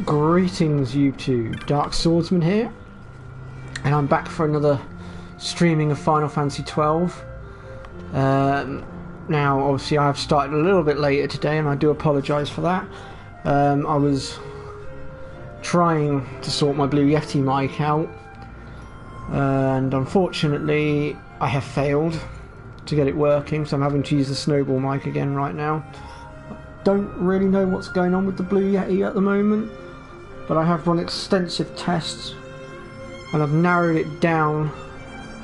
Greetings YouTube, Dark Swordsman here, and I'm back for another streaming of Final Fantasy XII. Now obviously I have started a little bit later today and I do apologise for that. I was trying to sort my Blue Yeti mic out and unfortunately I have failed to get it working, so I'm having to use the Snowball mic again right now. Don't really know what's going on with the Blue Yeti at the moment, but I have run extensive tests and I've narrowed it down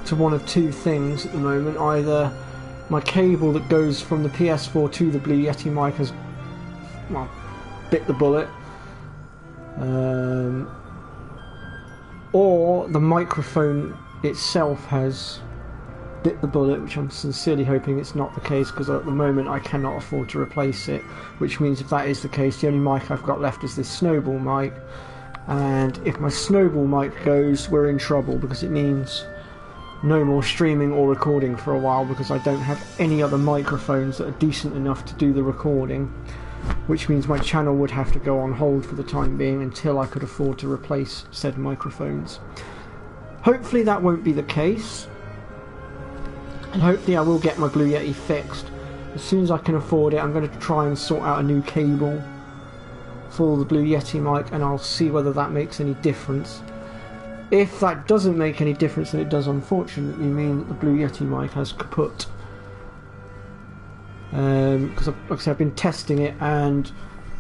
to one of two things at the moment. Either my cable that goes from the PS4 to the Blue Yeti mic has, well, bit the bullet, or the microphone itself has bit the bullet, which I'm sincerely hoping it's not the case, because at the moment I cannot afford to replace it, which means if that is the case, the only mic I've got left is this Snowball mic, and if my Snowball mic goes, we're in trouble, because it means no more streaming or recording for a while, because I don't have any other microphones that are decent enough to do the recording, which means my channel would have to go on hold for the time being until I could afford to replace said microphones. Hopefully that won't be the case, and hopefully I will get my Blue Yeti fixed. As soon as I can afford it, I'm going to try and sort out a new cable for the Blue Yeti mic, and I'll see whether that makes any difference. If that doesn't make any difference, then it does unfortunately mean that the Blue Yeti mic has kaput. Because like I said, I've been testing it, and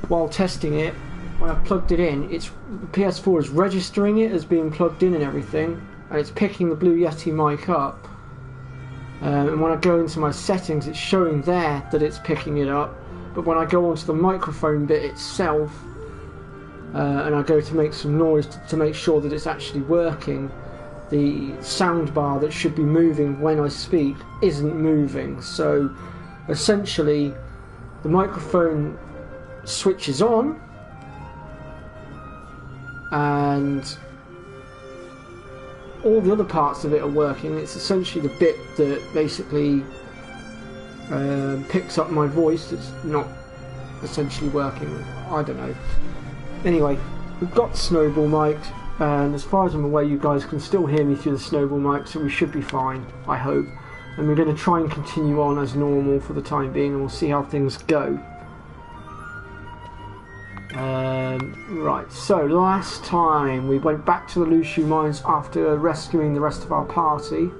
while testing it, when I've plugged it in, the PS4 is registering it as being plugged in and everything, and it's picking the Blue Yeti mic up. And when I go into my settings, it's showing there that it's picking it up, but when I go onto the microphone bit itself, and I go to make some noise to make sure that it's actually working, the sound bar that should be moving when I speak isn't moving. So essentially the microphone switches on and all the other parts of it are working. It's essentially the bit that basically picks up my voice that's not essentially working. I don't know. Anyway, we've got the Snowball mic, and as far as I'm aware you guys can still hear me through the Snowball mic, so we should be fine, I hope. And we're going to try and continue on as normal for the time being, and we'll see how things go. Right, so last time we went back to the Lushu mines after rescuing the rest of our party,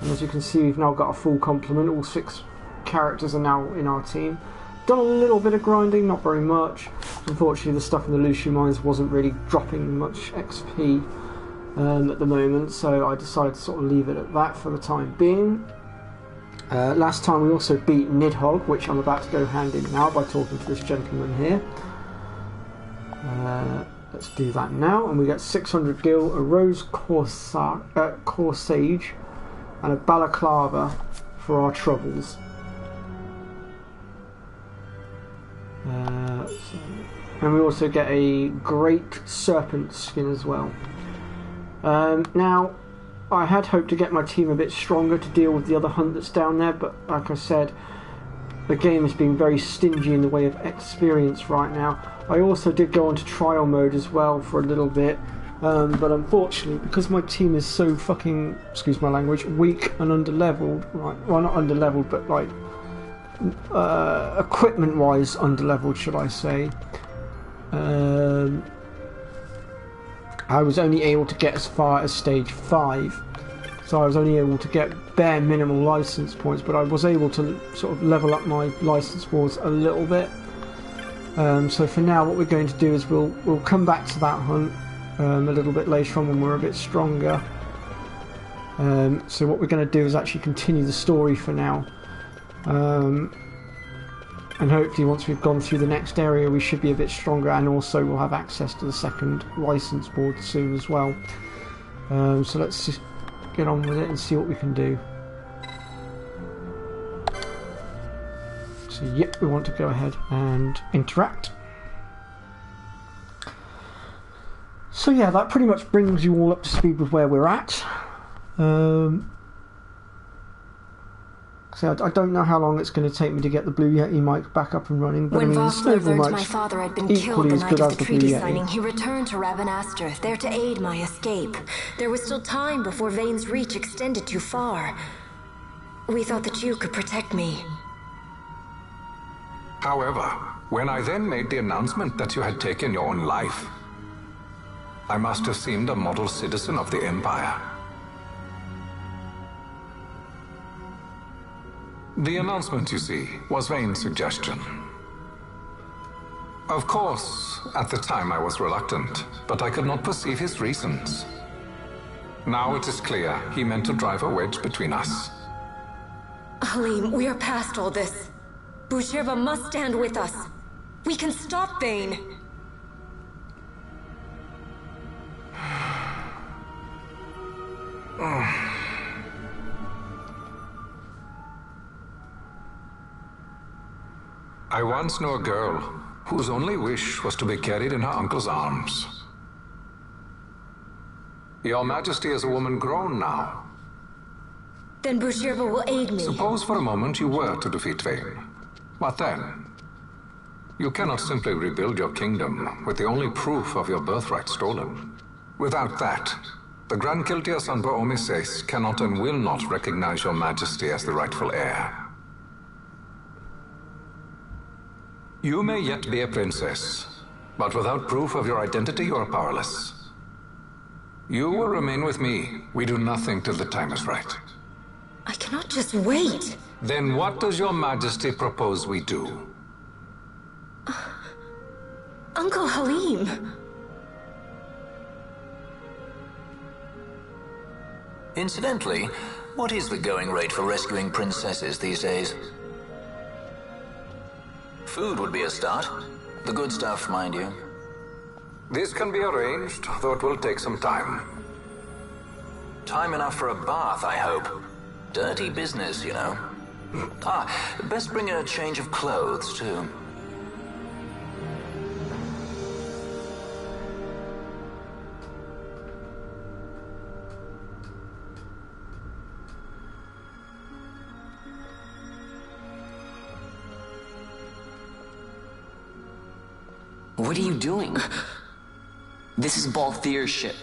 and as you can see we've now got a full complement. All 6 characters are now in our team. Done a little bit of grinding, not very much. Unfortunately the stuff in the Lushu mines wasn't really dropping much XP at the moment, so I decided to sort of leave it at that for the time being. Last time we also beat Nidhogg, which I'm about to go hand in now by talking to this gentleman here. Let's do that now, and we get 600 gil, a rose corsage, and a balaclava for our troubles. And we also get a great serpent skin as well. Now, I had hoped to get my team a bit stronger to deal with the other hunt that's down there, but like I said, the game is being very stingy in the way of experience right now. I also did go onto trial mode as well for a little bit, but unfortunately, because my team is so fucking, excuse my language, weak and underleveled, right? Well, not underleveled, but like equipment-wise underleveled, should I say. I was only able to get as far as stage 5, so I was only able to get bare minimal license points, but I was able to sort of level up my license boards a little bit. So for now what we're going to do is we'll come back to that hunt a little bit later on when we're a bit stronger. So what we're going to do is actually continue the story for now. And hopefully once we've gone through the next area we should be a bit stronger, and also we'll have access to the second license board soon as well. So let's just get on with it and see what we can do. So yep, we want to go ahead and interact. So yeah, that pretty much brings you all up to speed with where we're at. So I don't know how long it's going to take me to get the Blue Yeti mic back up and running, but When I mean, the Vossler Snowball learned my mic's father had been killed equally the as night good of as the the Blue treaty Yeti. signing, he returned to Ravenastre, there to aid my escape. There was still time before Vane's reach extended too far. We thought that you could protect me. However, when I then made the announcement that you had taken your own life, I must have seemed a model citizen of the Empire. The announcement, you see, was Vane's suggestion. Of course, at the time I was reluctant, but I could not perceive his reasons. Now it is clear he meant to drive a wedge between us. Halim, we are past all this. Bushirba must stand with us. We can stop Vane. I once knew a girl whose only wish was to be carried in her uncle's arms. Your Majesty is a woman grown now. Then Bushirba will aid me. Suppose for a moment you were to defeat Vane. What then? You cannot simply rebuild your kingdom with the only proof of your birthright stolen. Without that, the Grand Kiltia Sanba Omises cannot and will not recognize your Majesty as the rightful heir. You may yet be a princess, but without proof of your identity, you are powerless. You will remain with me. We do nothing till the time is right. I cannot just wait. Then what does your Majesty propose we do? Uncle Halim. Incidentally, what is the going rate for rescuing princesses these days? Food would be a start. The good stuff, mind you. This can be arranged, though it will take some time. Time enough for a bath, I hope. Dirty business, you know. Best bring a change of clothes, too. What are you doing? This is Balthier's ship.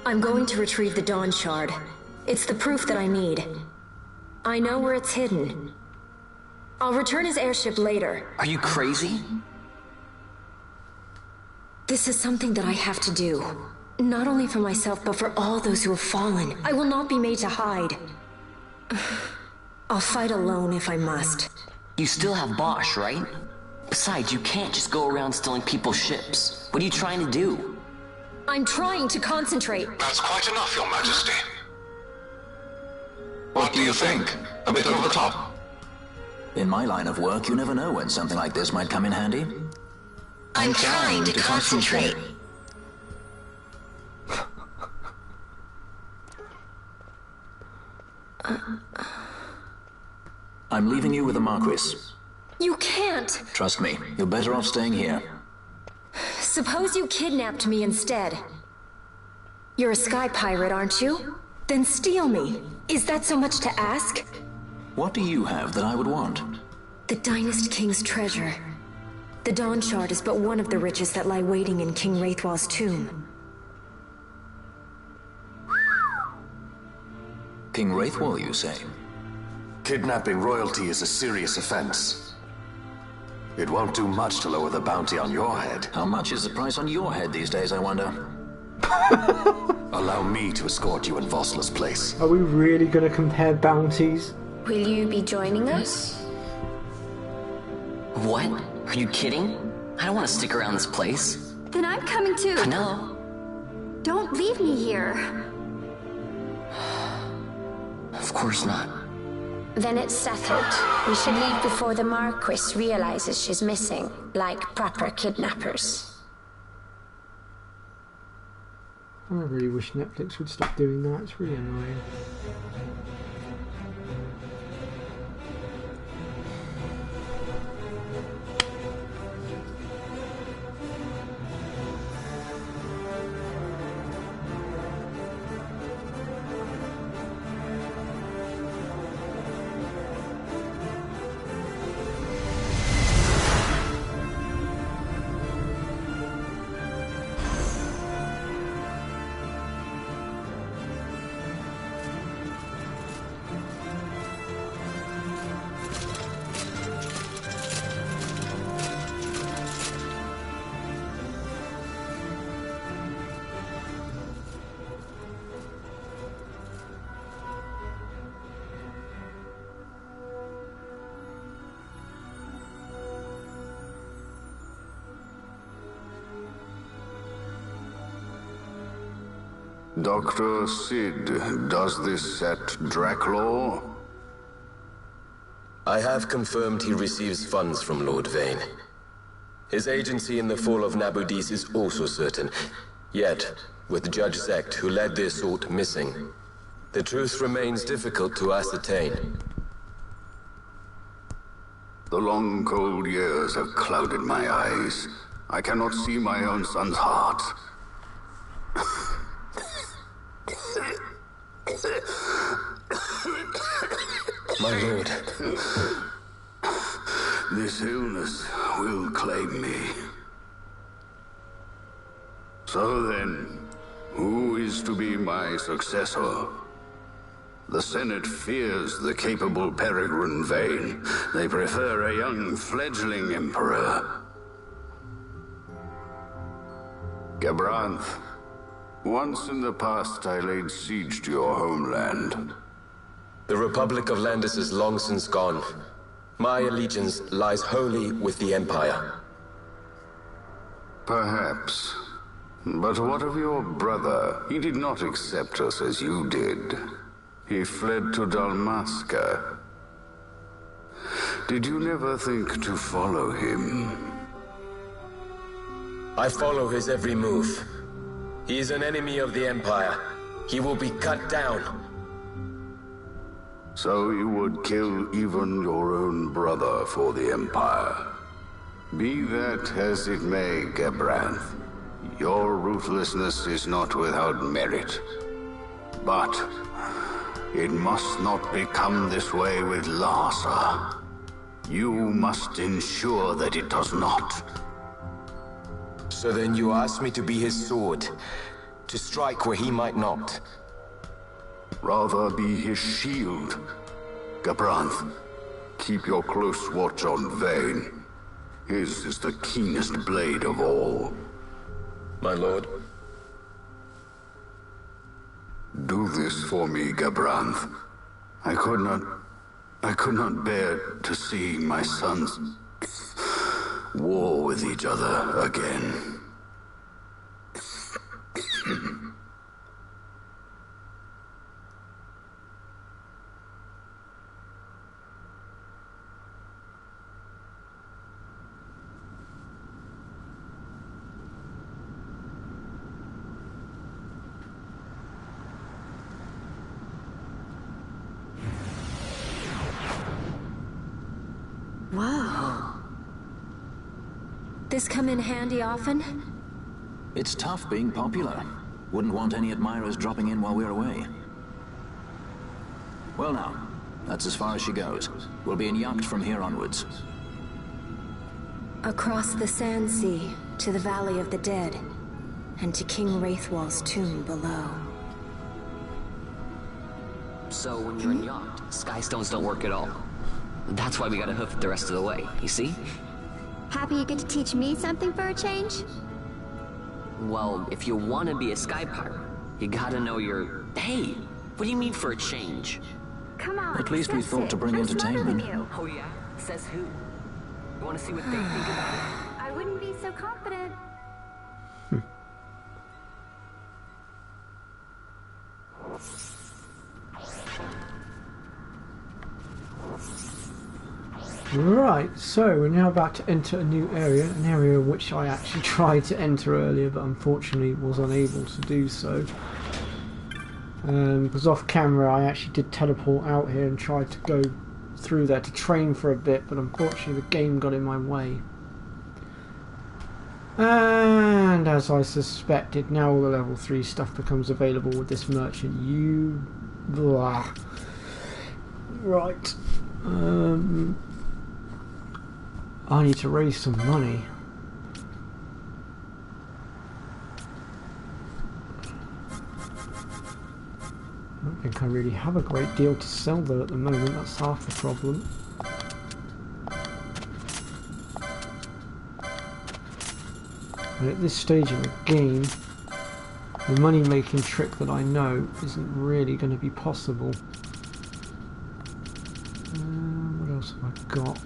I'm going to retrieve the Dawn Shard. It's the proof that I need. I know where it's hidden. I'll return his airship later. Are you crazy? This is something that I have to do. Not only for myself, but for all those who have fallen. I will not be made to hide. I'll fight alone if I must. You still have Bosch, right? Besides, you can't just go around stealing people's ships. What are you trying to do? I'm trying to concentrate. That's quite enough, Your Majesty. What do you think? A bit over the top? In my line of work, you never know when something like this might come in handy. I'm trying to concentrate. I'm leaving you with the Marquis. You can't. Trust me, you're better off staying here. Suppose you kidnapped me instead. You're a sky pirate, aren't you? Then steal me. Is that so much to ask? What do you have that I would want? The Dynast King's treasure. The Dawn Shard is but one of the riches that lie waiting in King Wraithwall's tomb. King Wraithwall, you say? Kidnapping royalty is a serious offense. It won't do much to lower the bounty on your head. How much is the price on your head these days, I wonder? Allow me to escort you in Vossler's place. Are we really going to compare bounties? Will you be joining us? What? Are you kidding? I don't want to stick around this place. Then I'm coming too. No. Don't leave me here. Of course not. Then it's settled. We should leave before the Marquis realizes she's missing, like proper kidnappers. I really wish Netflix would stop doing that. It's really annoying. Dr. Sid, does this set Draclaw? I have confirmed he receives funds from Lord Vane. His agency in the fall of Nabudis is also certain. Yet, with Judge Zect, who led the assault, missing, the truth remains difficult to ascertain. The long, cold years have clouded my eyes. I cannot see my own son's heart. My lord. This illness will claim me. So then, who is to be my successor? The Senate fears the capable Peregrine Vane. They prefer a young fledgling emperor. Gabranth, once in the past I laid siege to your homeland. The Republic of Landis is long since gone. My allegiance lies wholly with the Empire. Perhaps. But what of your brother? He did not accept us as you did. He fled to Dalmasca. Did you never think to follow him? I follow his every move. He is an enemy of the Empire. He will be cut down. So you would kill even your own brother for the Empire. Be that as it may, Gabranth, your ruthlessness is not without merit. But it must not become this way with Larsa. You must ensure that it does not. So then you ask me to be his sword, to strike where he might not. Rather be his shield. Gabranth, keep your close watch on Vane. His is the keenest blade of all. My lord. Do this for me, Gabranth. I could not bear to see my sons war with each other again. Whoa. This come in handy often? It's tough being popular. Wouldn't want any admirers dropping in while we're away. Well now, that's as far as she goes. We'll be in yacht from here onwards. Across the Sand Sea, to the Valley of the Dead, and to King Wraithwall's tomb below. So when you're in yacht, skystones don't work at all. That's why we gotta hoof it the rest of the way, you see? Happy you get to teach me something for a change? Well, if you want to be a sky pirate, you gotta know your... Hey, what do you mean for a change? Come on, At least we thought to bring entertainment. Oh yeah? Says who? You want to see what they think about it? I wouldn't be so confident. Right, so we're now about to enter a new area, an area which I actually tried to enter earlier but unfortunately was unable to do so. Because off camera I actually did teleport out here and tried to go through there to train for a bit, but unfortunately the game got in my way. And as I suspected, now all the level 3 stuff becomes available with this merchant. Blah. Right. I need to raise some money. I don't think I really have a great deal to sell though at the moment, that's half the problem. And at this stage of the game, the money making trick that I know isn't really going to be possible. What else have I got?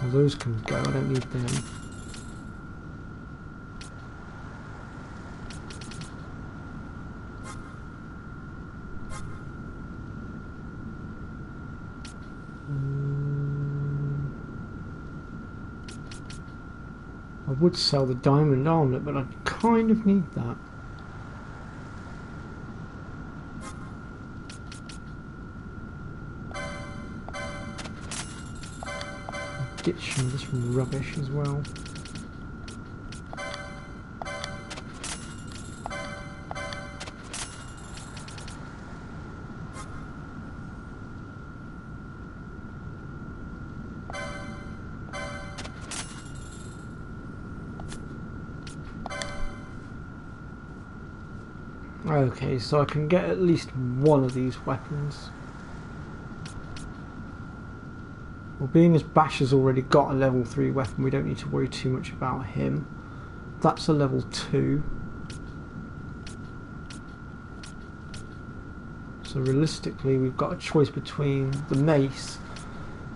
Well, those can go, I don't need them. I would sell the diamond armlet, but I kind of need that. Ditch some of this rubbish as well. Okay, so I can get at least one of these weapons. Well, being as Bash has already got a level 3 weapon, we don't need to worry too much about him. That's a level 2. So realistically, we've got a choice between the mace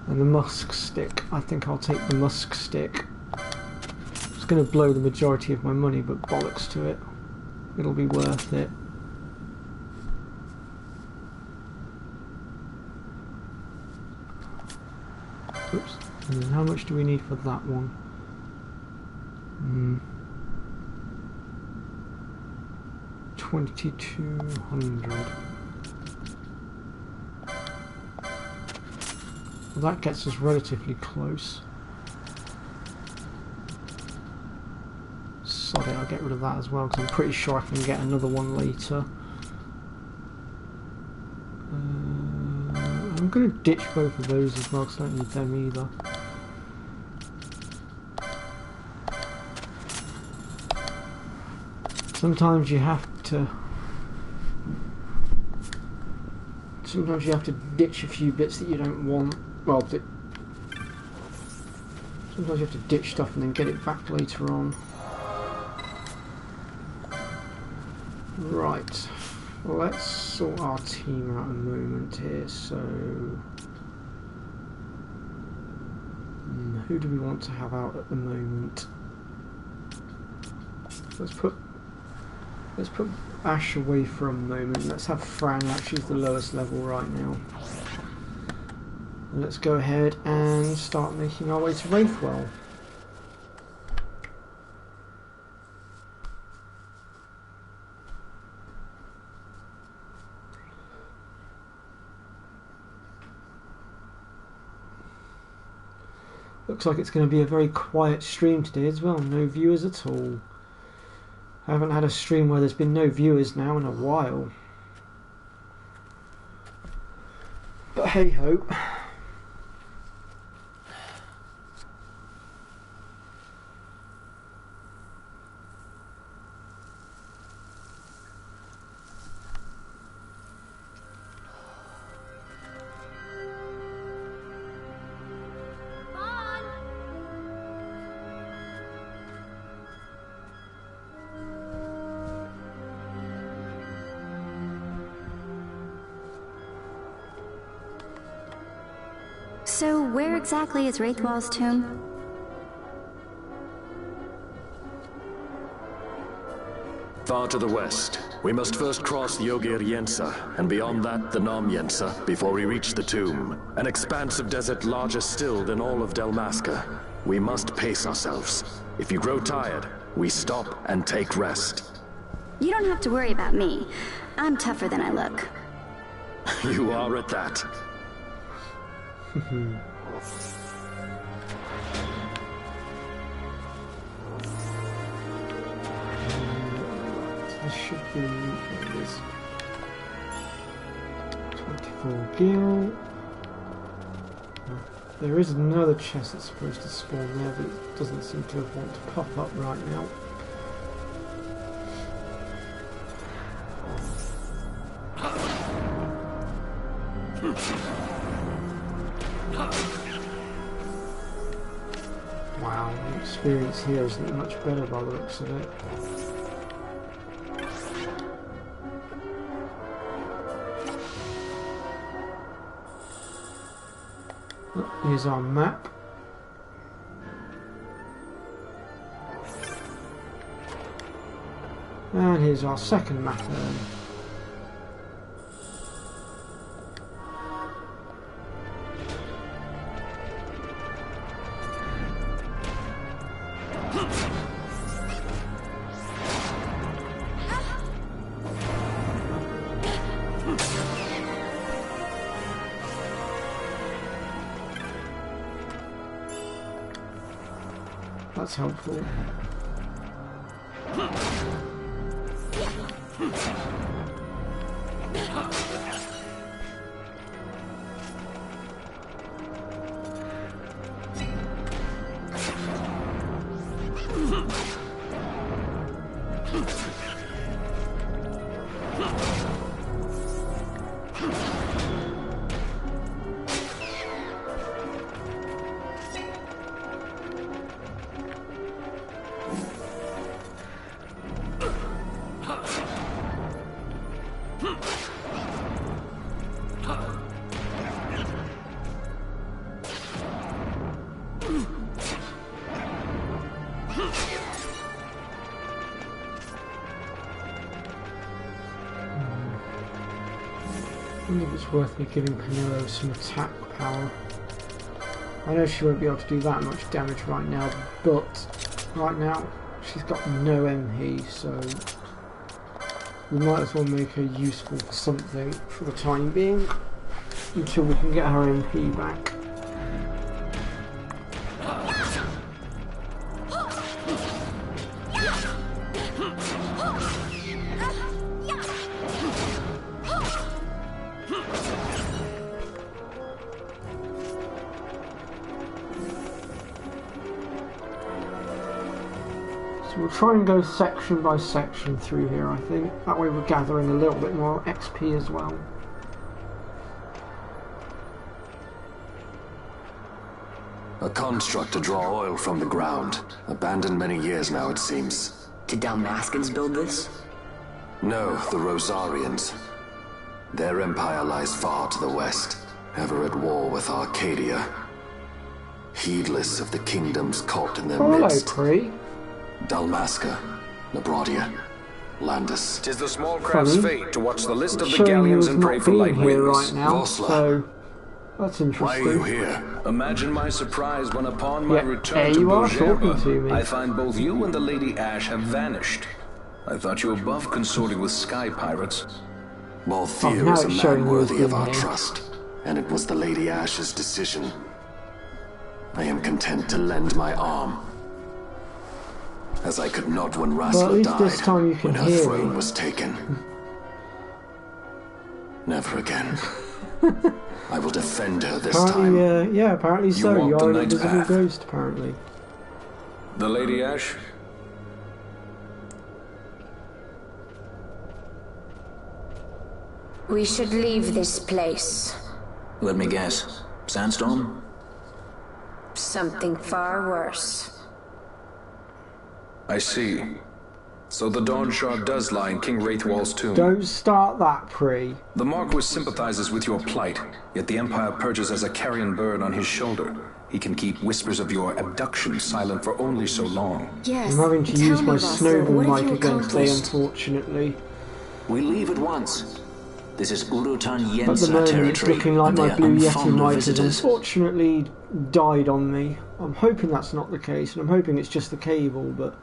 and the musk stick. I think I'll take the musk stick. It's going to blow the majority of my money, but bollocks to it. It'll be worth it. Oops. And then how much do we need for that one? 2200. Well, that gets us relatively close. Sod it, I'll get rid of that as well, because I'm pretty sure I can get another one later. I'm going to ditch both of those as well, because I don't need them either. Sometimes you have to ditch a few bits that you don't want. Well, sometimes you have to ditch stuff and then get it back later on. Right, well, let's sort our team out a moment here. So, who do we want to have out at the moment? Let's put Ash away for a moment. Let's have Fran. She's the lowest level right now. Let's go ahead and start making our way to Wraithwell. Looks like it's going to be a very quiet stream today as well. No viewers at all. I haven't had a stream where there's been no viewers now in a while. But hey ho. So, where exactly is Wraithwell's tomb? Far to the west. We must first cross the Ogir Yensa, and beyond that the Nam Yensa, before we reach the tomb. An expanse of desert larger still than all of Delmaska. We must pace ourselves. If you grow tired, we stop and take rest. You don't have to worry about me. I'm tougher than I look. You are at that. This should be, what is 24 gil. There is another chest that's supposed to spawn there, but it doesn't seem to want to pop up right now. Wow, the experience here isn't much better by the looks of it. Here's our map. And here's our second map then. That's helpful. I wonder if it's worth me giving Penelo some attack power. I know she won't be able to do that much damage right now, but right now she's got no MP, so we might as well make her useful for something for the time being until we can get her MP back. We'll try and go section by section through here, I think. That way we're gathering a little bit more XP as well. A construct to draw oil from the ground. Abandoned many years now, it seems. Did Dalmaskans build this? No, the Rosarians. Their empire lies far to the west, ever at war with Arcadia. Heedless of the kingdoms caught in their midst. Pre. Dalmasca, Nabradia, Landis. 'Tis the small craft's fate to watch the list of the Showing galleons you and pray not for being light here winds. right now, Vosla. so that's interesting. Why are you here? Imagine my surprise when upon my Yeah, return there to you are talking to Bojeva, me. I find both you and the Lady Ash have vanished. I thought you above consorting with sky pirates. Balthier now is a it's showing man you worthy of being our here. trust, and it was the Lady Ash's decision. I am content to lend my arm. As I could not when Well, at Rasla least died, this time you can when her hear throne me. was taken. Never again. I will defend her this time. Apparently, yeah, apparently so. walk You the are an night invisible path. ghost, apparently. The Lady Ash? We should leave this place. Let me guess. Sandstorm? Something far worse. I see. So the Dawn Shard does lie in King Wraithwall's tomb. Don't start that, Pre. The Marquis sympathizes with your plight, yet the Empire perches as a carrion bird on his shoulder. He can keep whispers of your abduction silent for only so long. Yes. I'm having to tell use me, my Vossler, snowball what have mic you again today, accomplished? unfortunately. We leave at once. This is Urutan At the Yensa moment, territory. it's looking like and my they're Blue Yeti unfond of mic has visitors. unfortunately died on me. I'm hoping that's not the case, and I'm hoping it's just the cable, but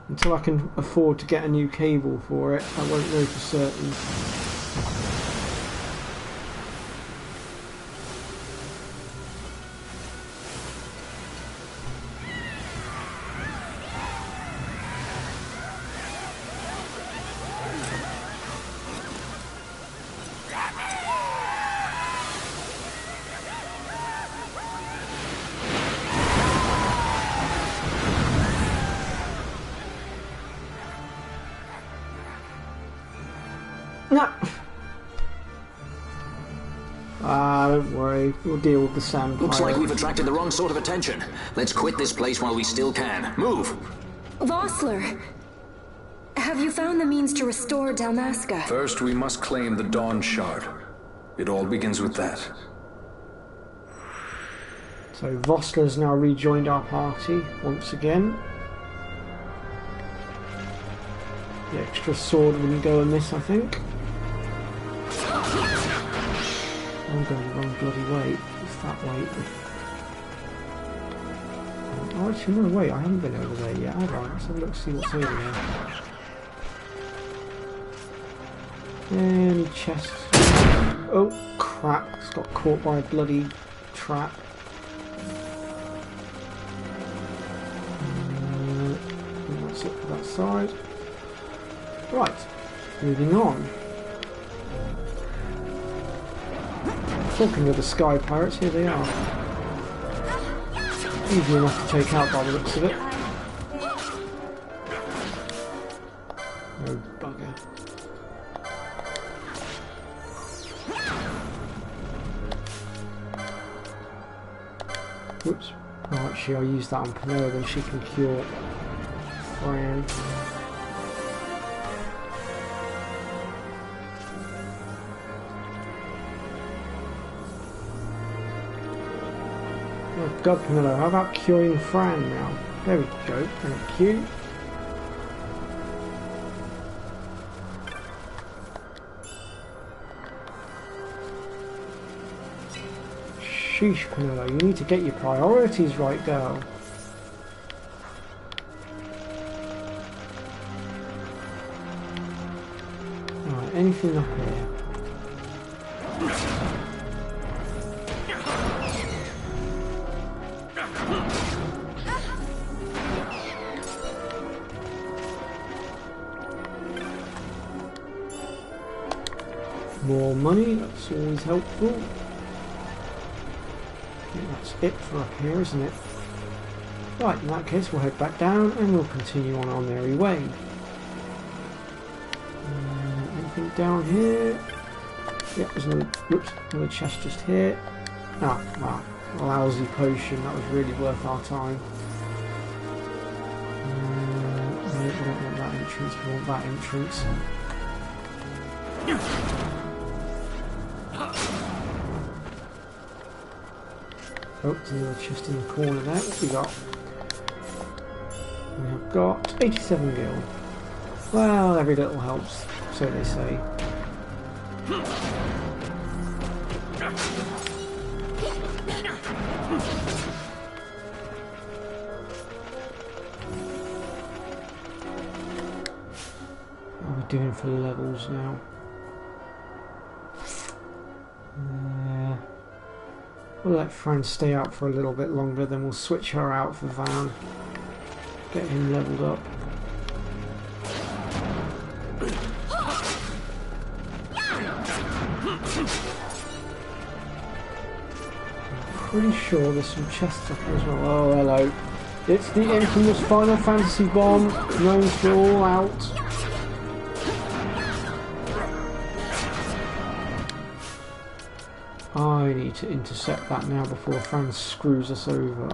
until I can afford to get a new cable for it, I won't know for certain. No. Don't worry. We'll deal with the sand Looks like pirate. we've attracted the wrong sort of attention. Let's quit this place while we still can. Move! Vossler! Have you found the means to restore Dalmasca? First, we must claim the Dawn Shard. It all begins with that. So Vossler has now rejoined our party once again. The extra sword wouldn't go amiss, I think. I'm going the wrong bloody way. It's that way. Oh, actually, no, wait, I haven't been over there yet, have I? Let's have a look, see what's over there. Any chests? Oh, crap, it's got caught by a bloody trap. And that's it for that side. Right, moving on. Talking of the Sky Pirates, here they are. Easy enough to take out by the looks of it. Oh, bugger. Whoops. Oh, actually, I'll use that on Panoa, then she can cure Fran. Oh god, Panoa, how about curing Fran now? There we go, thank you. Sheesh, Panoa, you need to get your priorities right, girl. Alright, anything up here? More money, that's always helpful. I think that's it for up here, isn't it? Right, in that case we'll head back down and we'll continue on our merry way. Anything down here? Yep, there's another chest just here. Ah, wow, a lousy potion, that was really worth our time. No, we don't want that entrance, we want that entrance. Oh, there's another chest in the corner there. What we got? We have got 87 gil. Well, every little helps, so they say. What are we doing for levels now? We'll let Fran stay out for a little bit longer, then we'll switch her out for Van. Get him leveled up. I'm pretty sure there's some chests up here as well. Oh, hello. It's the infamous Final Fantasy bomb, known for all out. I need to intercept that now before Fran screws us over.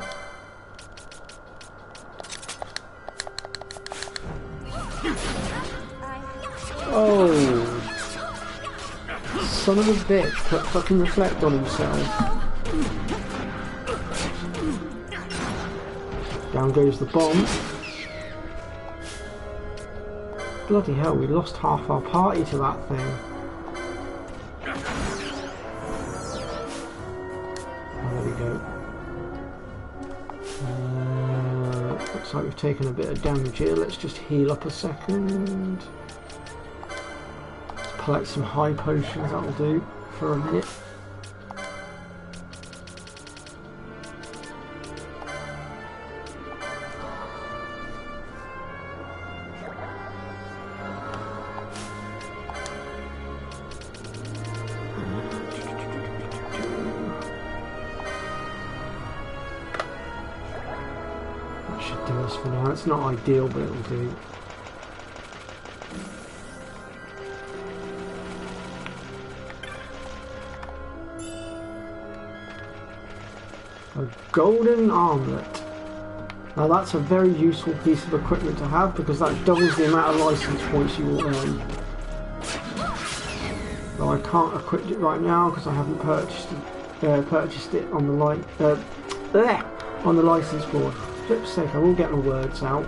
Oh! Son of a bitch, let fucking reflect on himself. Down goes the bomb. Bloody hell, we lost half our party to that thing. Looks like we've taken a bit of damage here. Let's just heal up a second. Let's collect some high potions, that'll do for a minute. For now, it's not ideal, but it'll do. A golden armlet. Now that's a very useful piece of equipment to have because that doubles the amount of license points you will earn. Though I can't equip it right now because I haven't purchased it on the on the license board. For flip's sake, I will get my words out.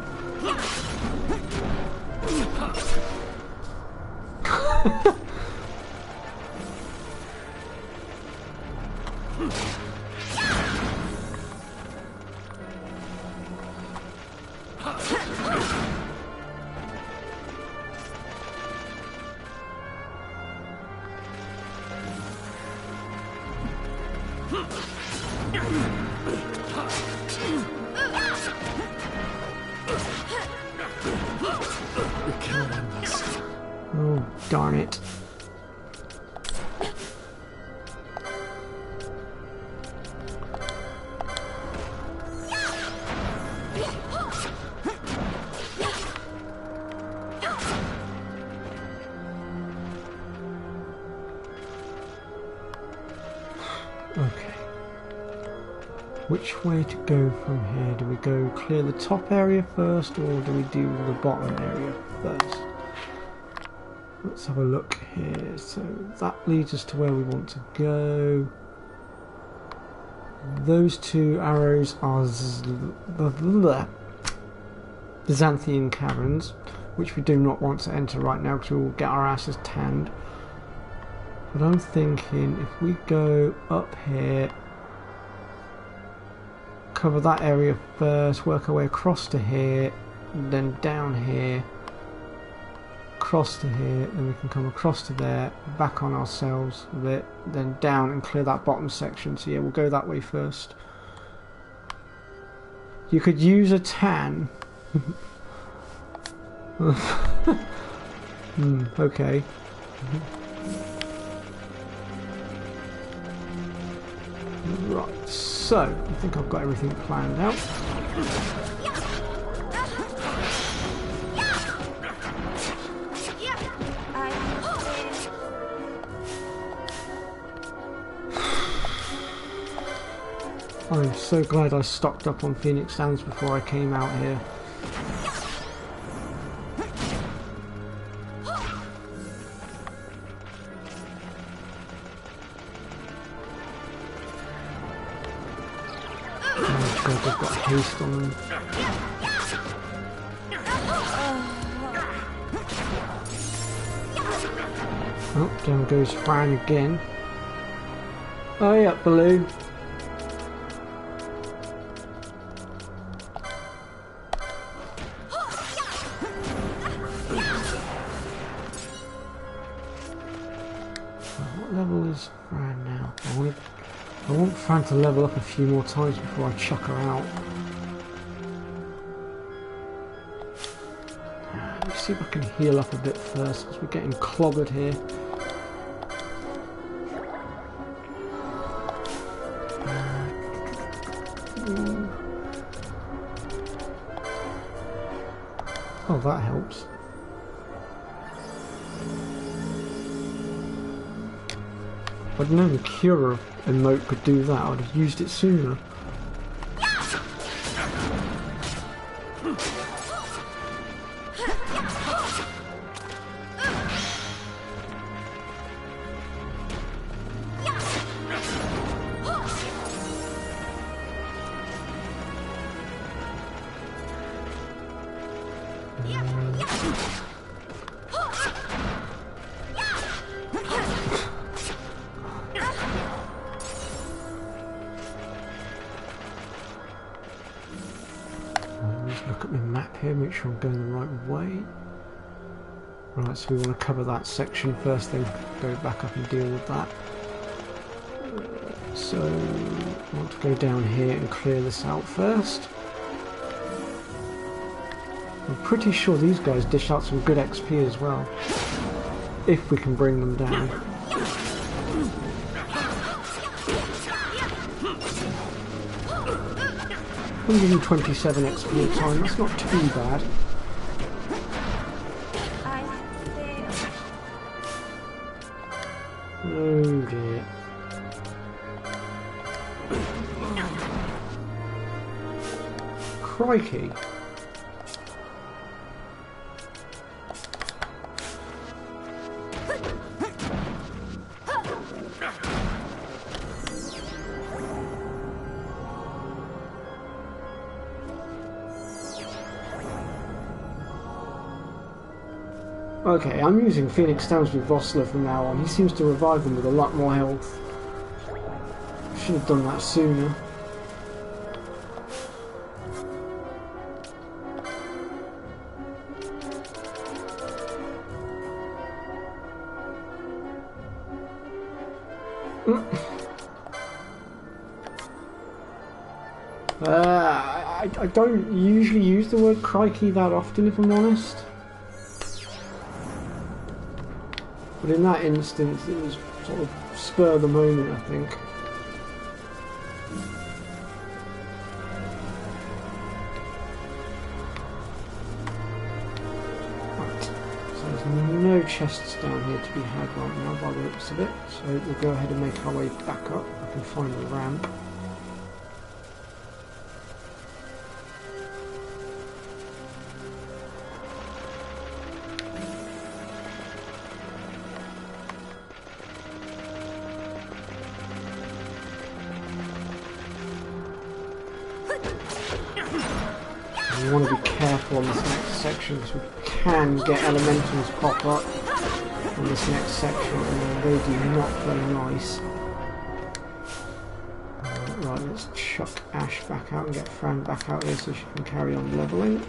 Oh, darn it. Okay. Which way to go from here? Do we go clear the top area first, or do we do the bottom area first? Let's have a look here. So that leads us to where we want to go. Those two arrows are the Xanthian caverns, which we do not want to enter right now because we will get our asses tanned. But I'm thinking if we go up here, cover that area first, work our way across to here, then down here, across to here, then we can come across to there, back on ourselves a bit, then down and clear that bottom section. So yeah, we'll go that way first. You could use a tan. Okay. Right, so I think I've got everything planned out. I'm so glad I stocked up on Phoenix Downs before I came out here. Oh god, they've got haste on them. Oh, down goes Fran again. Oh yeah, Baloo. What level is Fran now? I want Fran to level up a few more times before I chuck her out. Let me see if I can heal up a bit first, because we're getting clobbered here. Oh, that helps. If I'd known the Cure emote could do that, I'd have used it sooner. Look at my map here, make sure I'm going the right way. Right, so we want to cover that section first, then go back up and deal with that. So I want to go down here and clear this out first. I'm pretty sure these guys dish out some good XP as well, if we can bring them down. 127 XP a time, that's not too bad. Oh dear. Crikey. Okay, I'm using Phoenix Downs with Vossler from now on. He seems to revive them with a lot more health. Should have done that sooner. I don't usually use the word crikey that often, if I'm honest. But in that instance, it was sort of spur of the moment, I think. Right, so there's no chests down here to be had right now by the looks of it, so we'll go ahead and make our way back up. I can find the ramp. We want to be careful on this next section because we can get elementals pop up on this next section and they do not play nice. Right, let's chuck Ash back out and get Fran back out here so she can carry on levelling.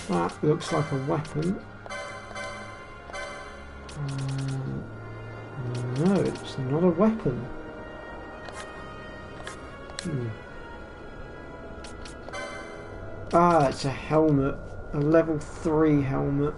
That looks like a weapon. No, it's not a weapon. Ah, it's a helmet. A level 3 helmet.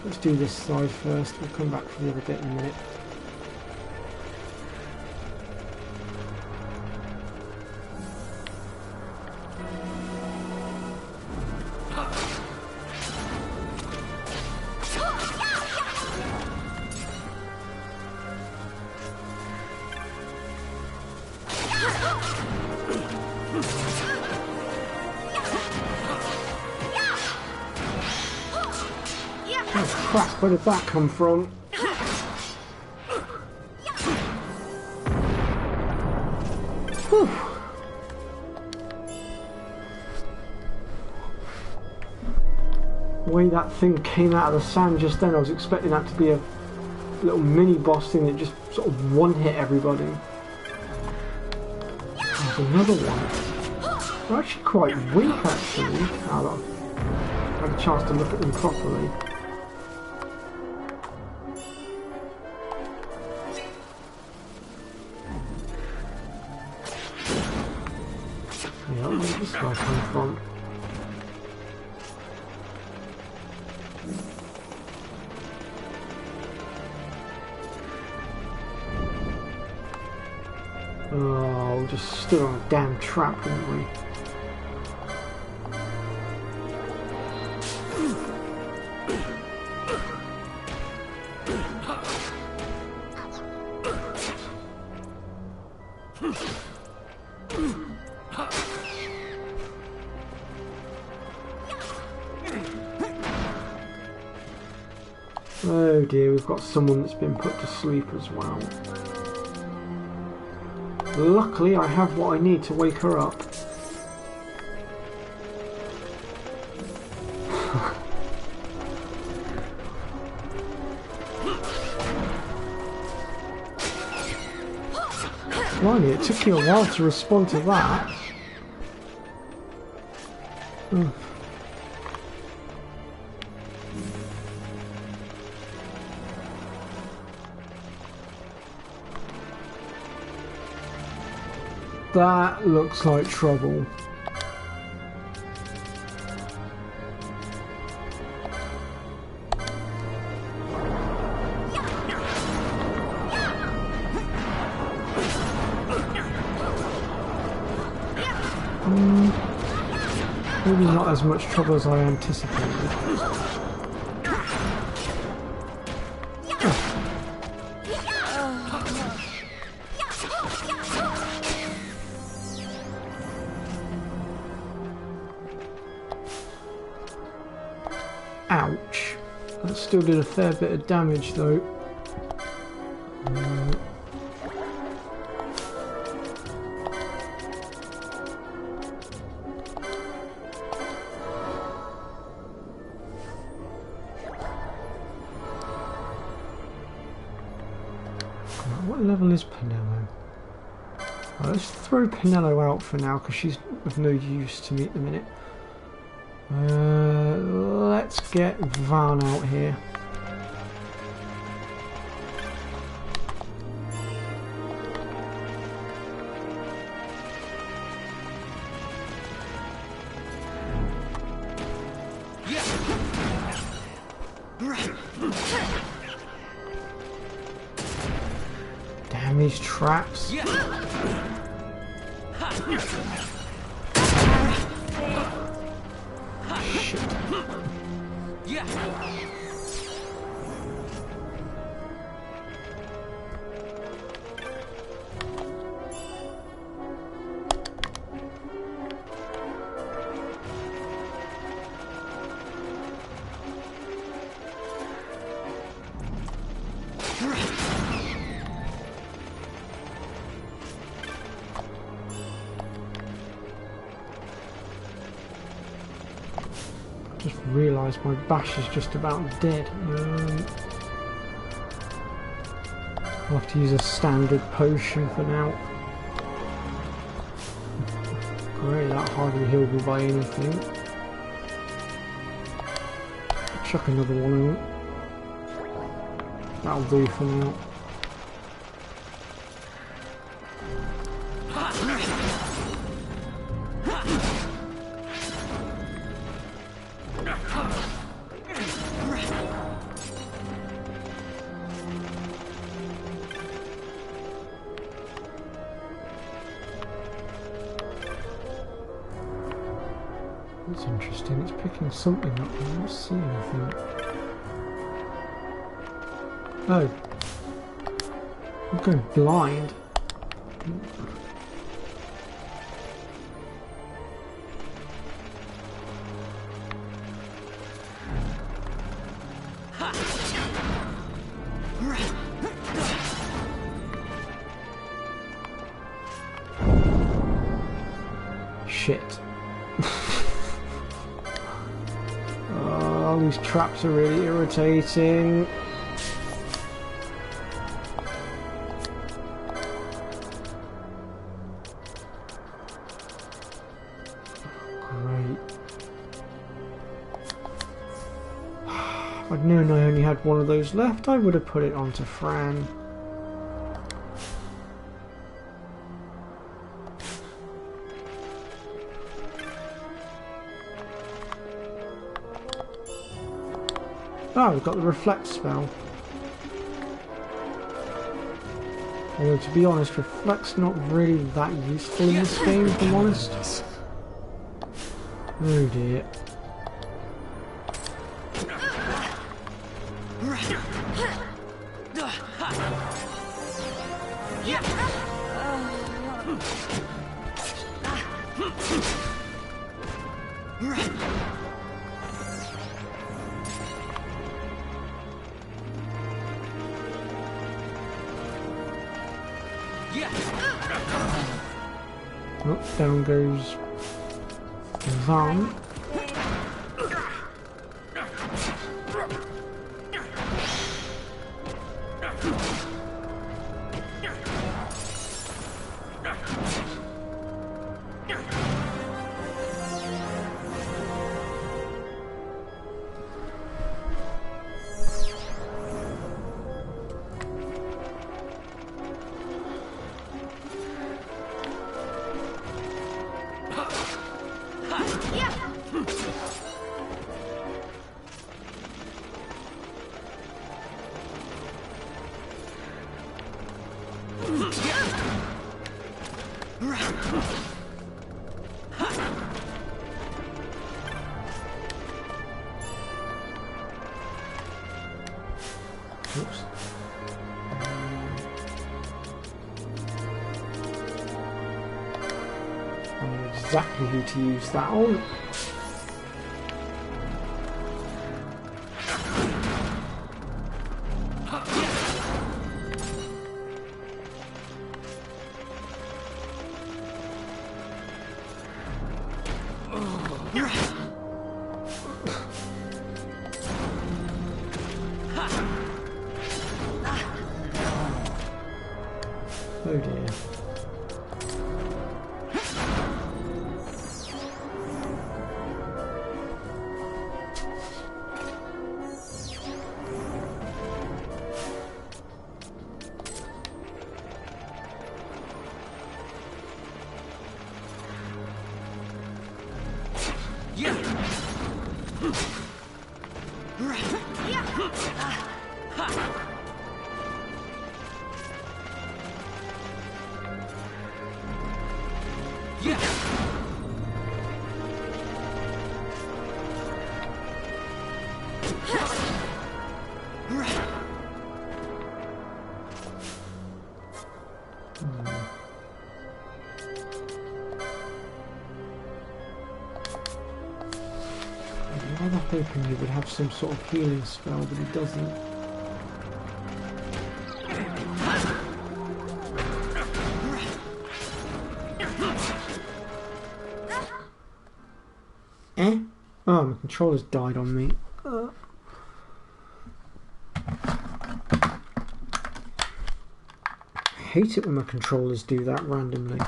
Let's do this side first, we'll come back for the other bit in a minute. Oh crap, where did that come from? Whew. The way that thing came out of the sand just then, I was expecting that to be a little mini boss thing that just sort of one-hit everybody. There's another one. They're actually quite weak actually, now that I've had a chance to look at them properly. Yeah, where's this guy come from? Oh, we just stood on a damn trap, didn't we? Oh dear, we've got someone that's been put to sleep as well. Luckily, I have what I need to wake her up. Blimey, it took you a while to respond to that. That looks like trouble. Maybe not as much trouble as I anticipated. Ouch. That still did a fair bit of damage though. What level is Pinello? Well, let's throw Pinello out for now because she's of no use to me at the minute. Let's get Van out here. Damn these traps. Shit. Just realised my bash is just about dead. I'll have to use a standard potion for now. Great, that hardly healed me by anything. Chuck another one out. That'll do for now. That's interesting, it's picking something up, I don't see anything. Oh. I'm going blind. Shit. Oh, these traps are really irritating. Great. If I'd known I only had one of those left, I would have put it onto Fran. Oh, we've got the reflect spell. Although to be honest, reflect's not really that useful in this game, if I'm honest. Oh dear. Oh, down goes Van. Oops. I know exactly who to use that on. Oh dear. I'm hoping he would have some sort of healing spell, but he doesn't. Oh, my controller's died on me. I hate it when my controllers do that randomly.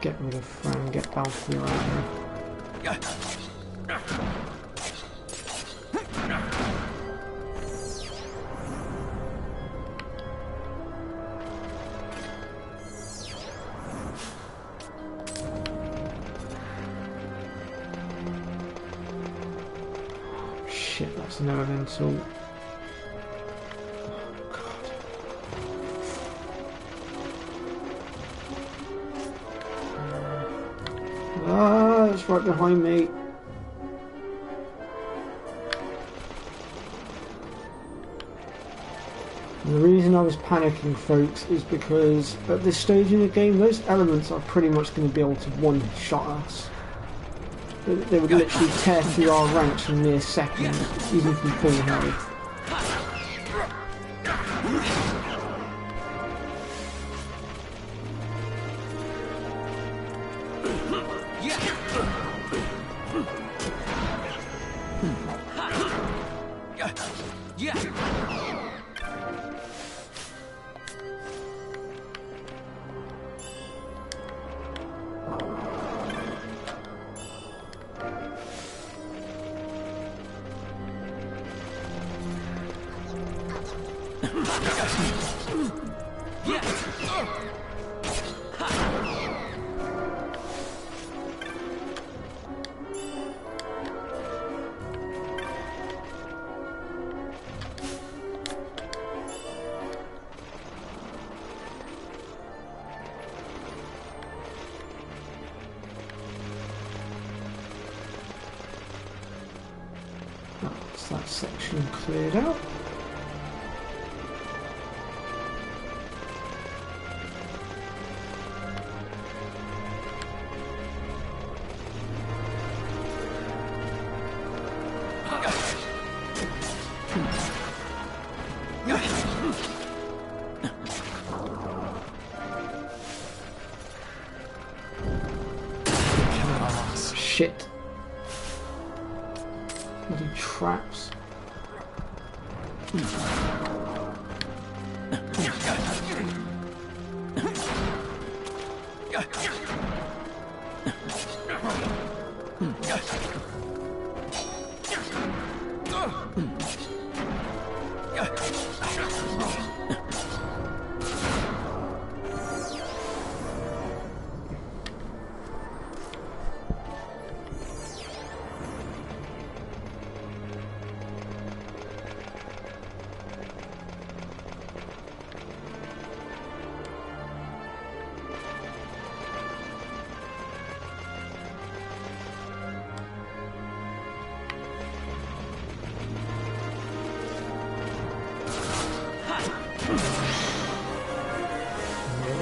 Get rid of Fran, get Balfour out here. Oh, shit, that's an elemental. It's right behind me. And the reason I was panicking, folks, is because at this stage in the game, those elements are pretty much going to be able to one-shot us. They would literally tear through our ranks in mere seconds, even from full health. That's that section cleared out. Shit. Bloody traps.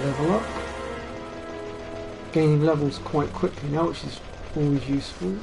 Level up. Gaining levels quite quickly now, which is always useful.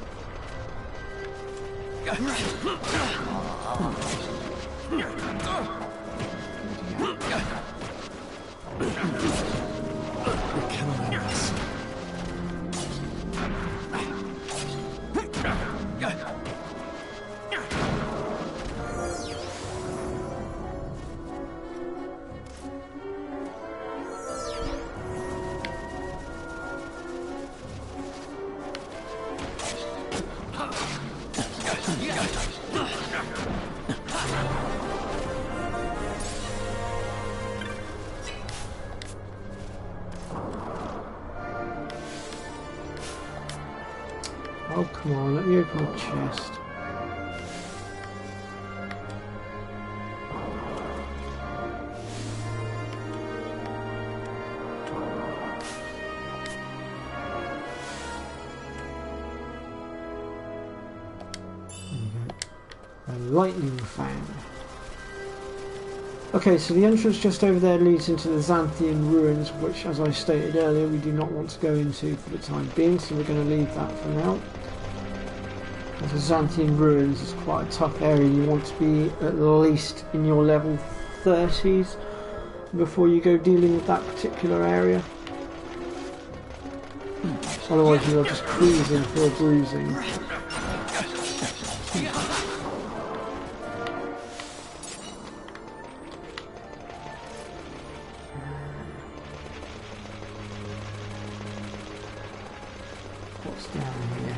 Oh, come on, let me open the chest. A lightning fan. Okay, so the entrance just over there leads into the Xanthian ruins, which, as I stated earlier, we do not want to go into for the time being, so we're going to leave that for now. The Xanthian ruins is quite a tough area. You want to be at least in your level 30s before you go dealing with that particular area. Otherwise you are just cruising for a bruising. What's down here?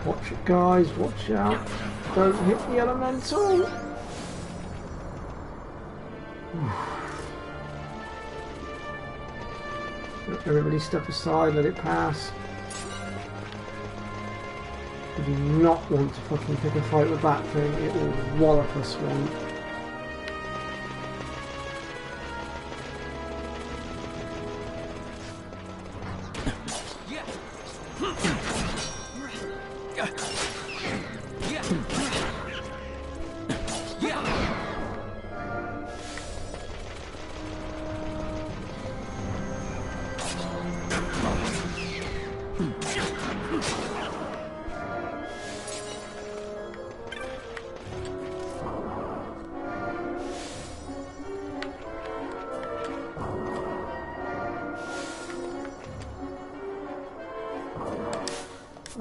Watch it, guys, watch out. Don't hit the elemental. Everybody step aside, let it pass. We do not want to fucking pick a fight with that thing, it will wallop us one.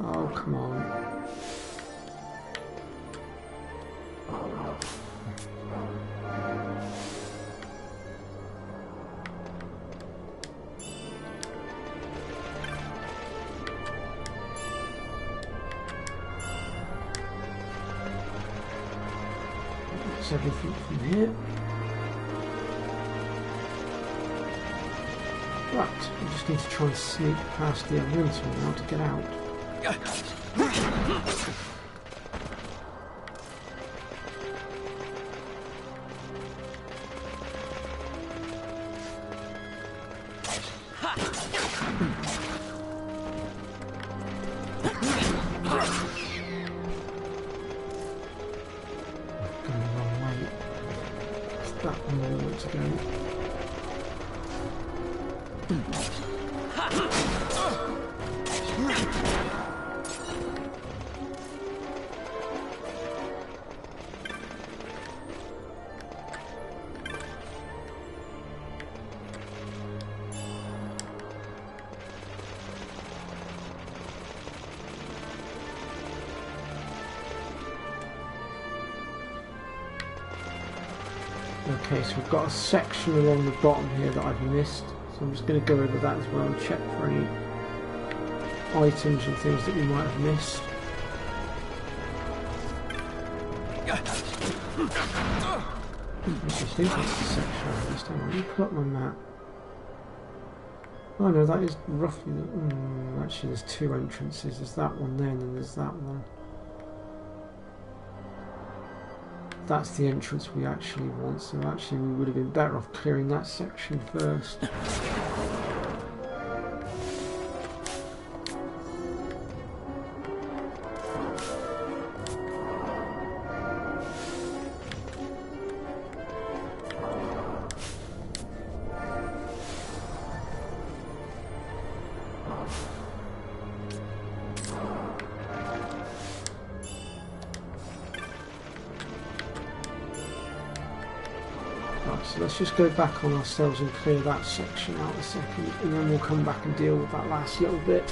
Oh, come on. that's everything from here. Right, I just need to try and sneak past the elemental now to get out. Going the wrong way. It's that one where I want to go. Okay, so we've got a section along the bottom here that I've missed, so I'm just going to go over that as well and check for any items and things that we might have missed. I think that's the section I missed. Hang on, let me pull up my map. Oh no, that is roughly the... actually there's two entrances. There's that one there and then there's that one. That's the entrance we actually want, so actually we would have been better off clearing that section first. So let's just go back on ourselves and clear that section out a second, and then we'll come back and deal with that last little bit.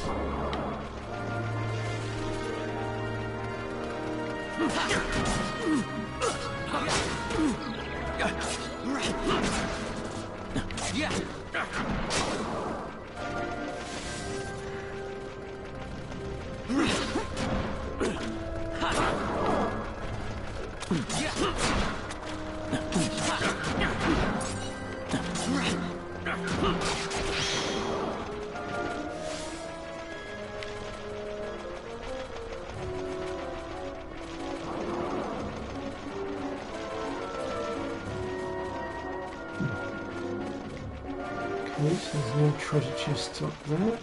Okay, so there's no treasure chest up there.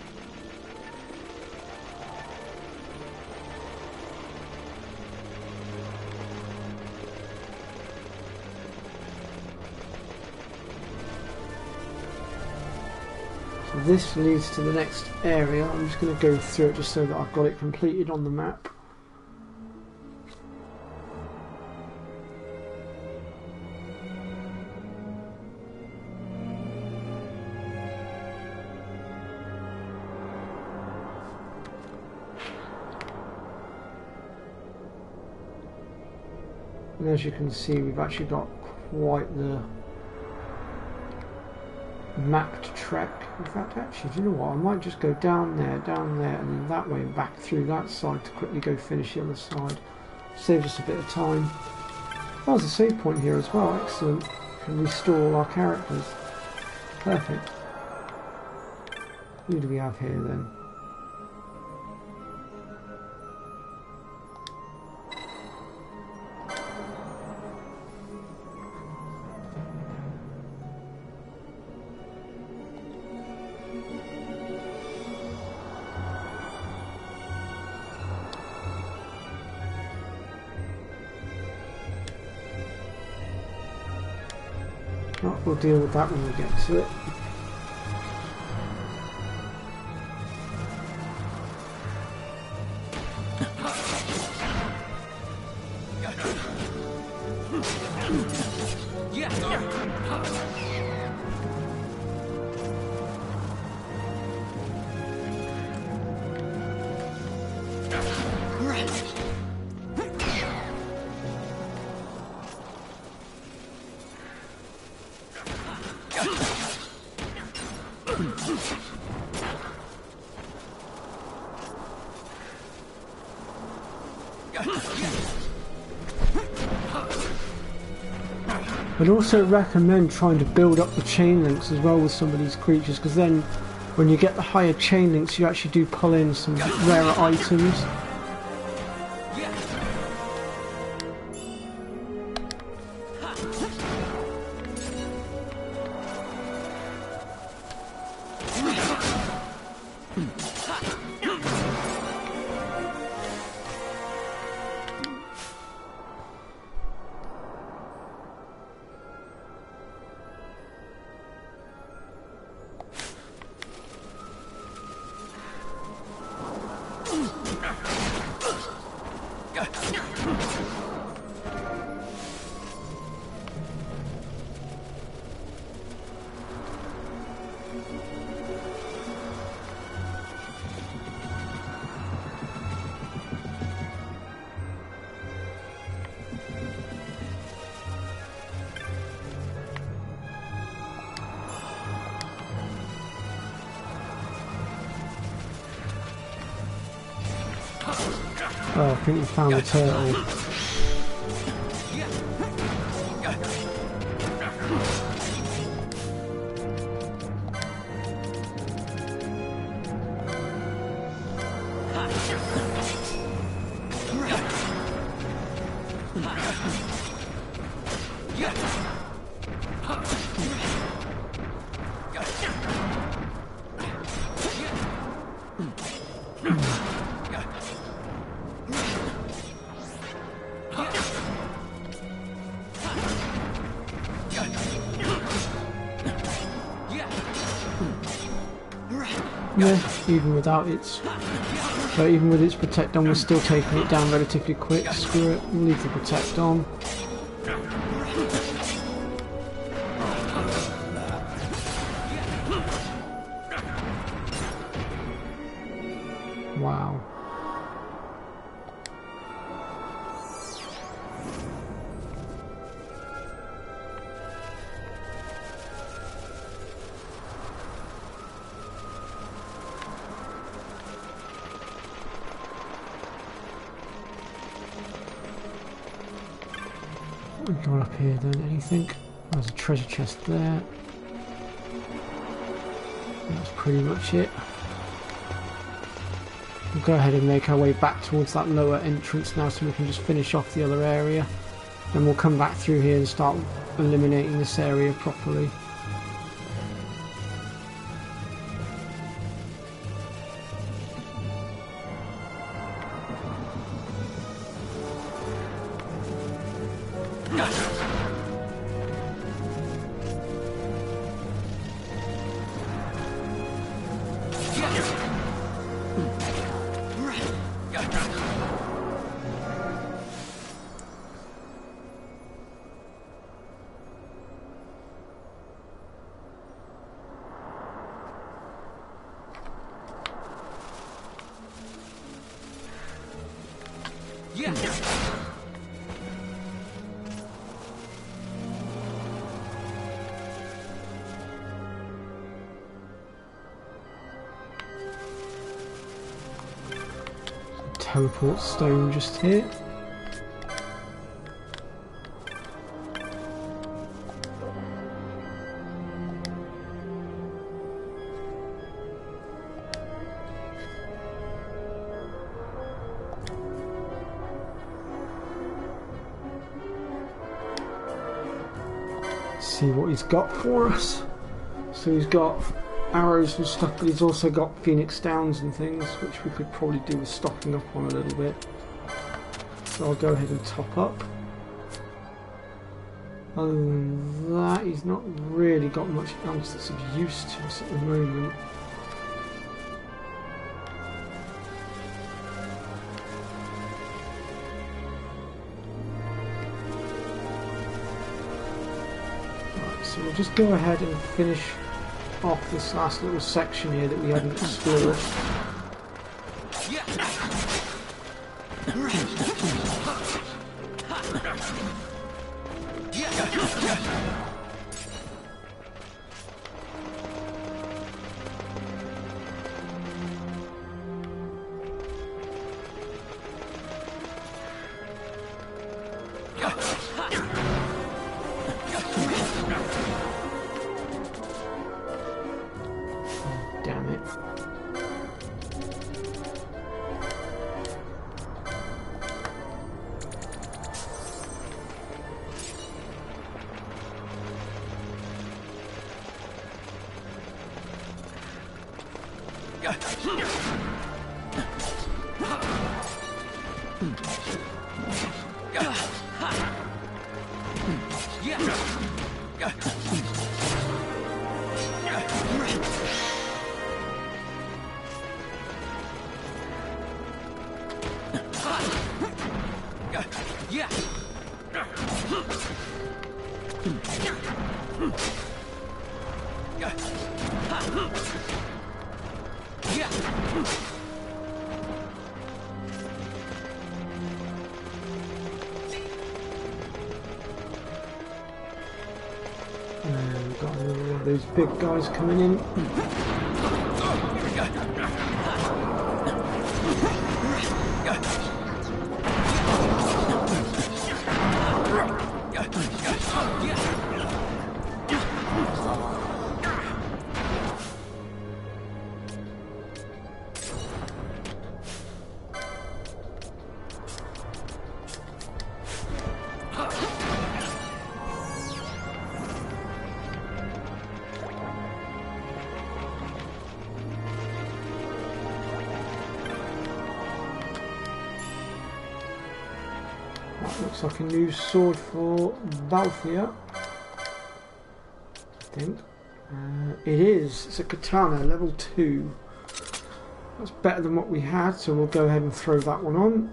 So this leads to the next area. I'm just going to go through it just so that I've got it completed on the map. And as you can see, we've actually got quite the mapped trek. In fact, actually, do you know what? I might just go down there, and then that way and back through that side to quickly go finish the other side. Save us a bit of time. Oh, there's a save point here as well. Excellent. Can restore all our characters. Perfect. Who do we have here then? We'll deal with that when we get to it. I'd also recommend trying to build up the chain links as well with some of these creatures, because then when you get the higher chain links you actually do pull in some rarer items. Oh, I think we found the turtle. Yeah, even without its, so even with its protect on, we're still taking it down relatively quick. Screw it, we'll leave the protect on. Wow. Go up here then, anything? There's a treasure chest there. That's pretty much it. We'll go ahead and make our way back towards that lower entrance now so we can just finish off the other area. Then we'll come back through here and start eliminating this area properly. Teleport stone just here. See what he's got for us. So he's got arrows and stuff, but he's also got Phoenix Downs and things, which we could probably do with stocking up on a little bit. So I'll go ahead and top up. Other than that, he's not really got much else that's of use to us at the moment. Right, so we'll just go ahead and finish off this last little section here that we haven't explored. Damn it. And we've got another one of those big guys coming in. Looks like a new sword for Valthia, I think. It is. It's a katana, level 2. That's better than what we had, so we'll go ahead and throw that one on.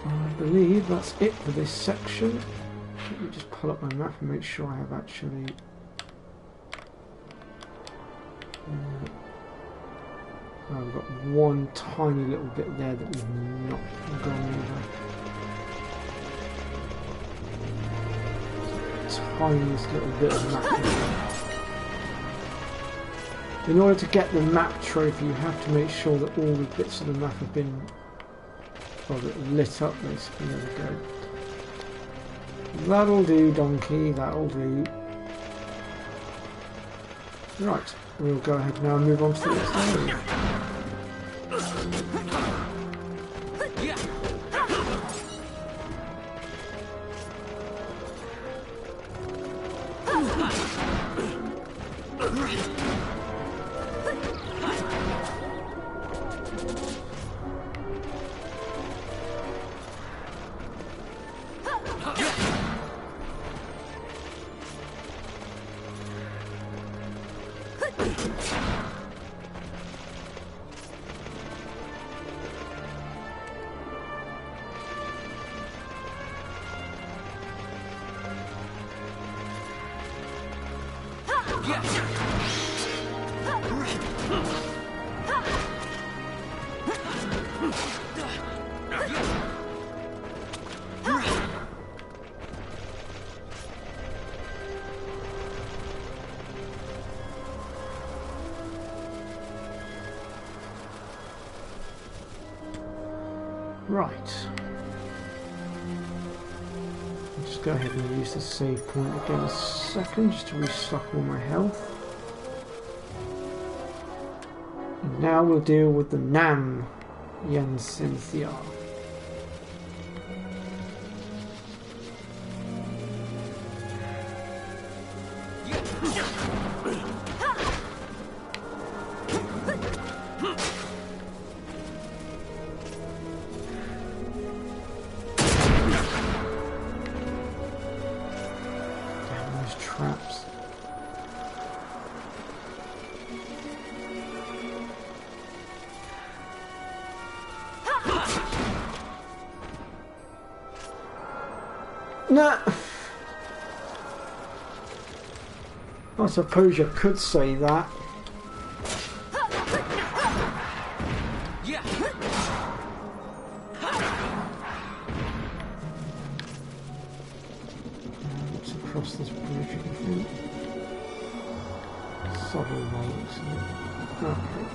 I believe that's it for this section. Let me just pull up my map and make sure I have actually I've got one tiny little bit there that we've not gone over. Tiniest little bit of map. In order to get the map trophy, you have to make sure that all the bits of the map have been lit up, basically. There we go. That'll do, donkey, that'll do. Right, we'll go ahead now and move on to the next area. Right. I'll just go ahead and use the save point again a second just to restock all my health. And now we'll deal with the Nam Yen Cynthia. Nah. I suppose you could say that. across this bridge, I think. Subtle rolls. Okay.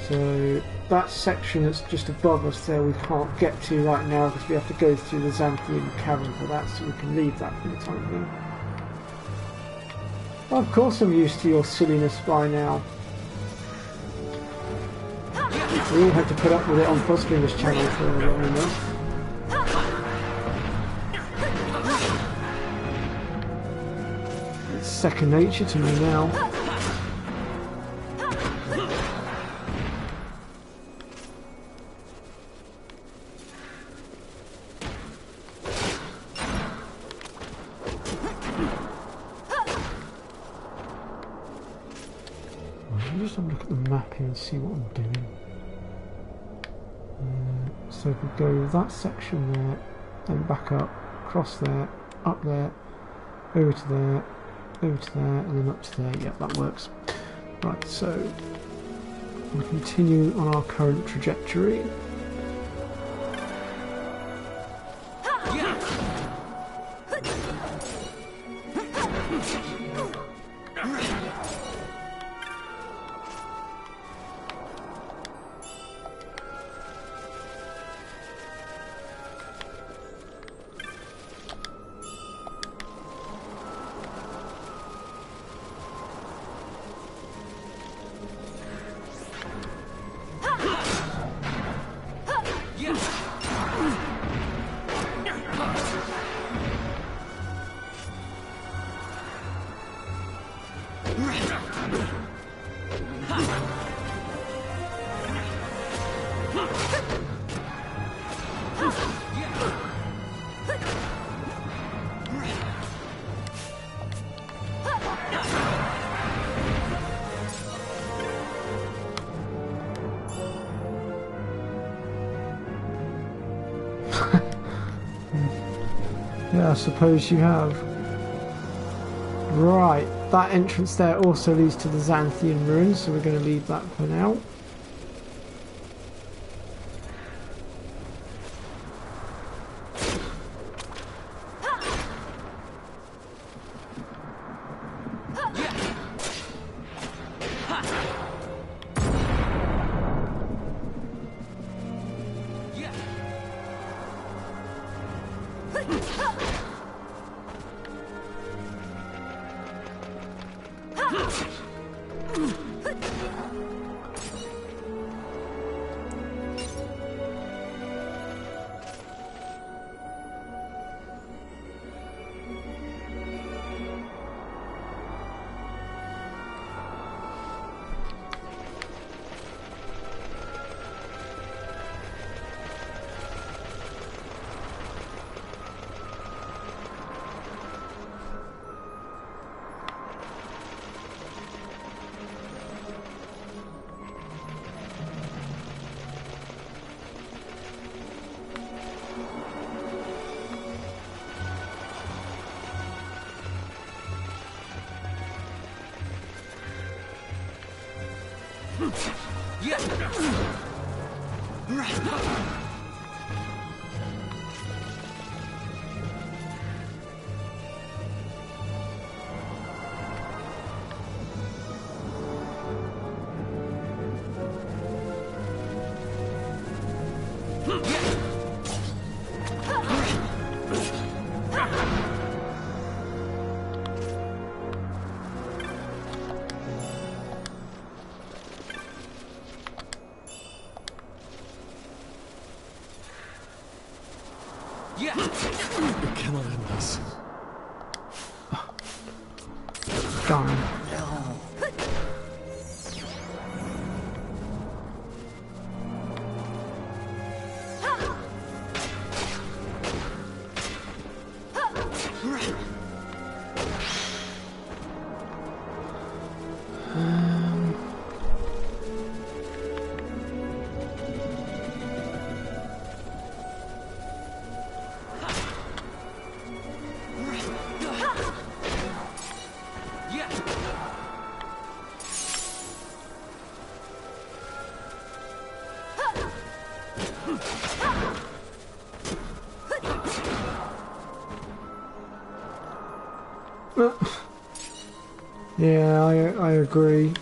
So that section that's just above us there we can't get to right now because we have to go through the Xanthian cavern for that, so we can leave that for the time being. Well, of course I'm used to your silliness by now. We all had to put up with it on Frostfinger's channel for long enough. It's second nature to me now. Just have a look at the map here and see what I'm doing. So if we go that section there, then back up, across there, up there, over to there, over to there, and then up to there. Yep, that works. Right, so we'll continue on our current trajectory. Yeah, I suppose you have. Right, that entrance there also leads to the Xanthian ruins, so we're going to leave that for now. You cannot end this. Darn. Yeah. Yeah, I agree.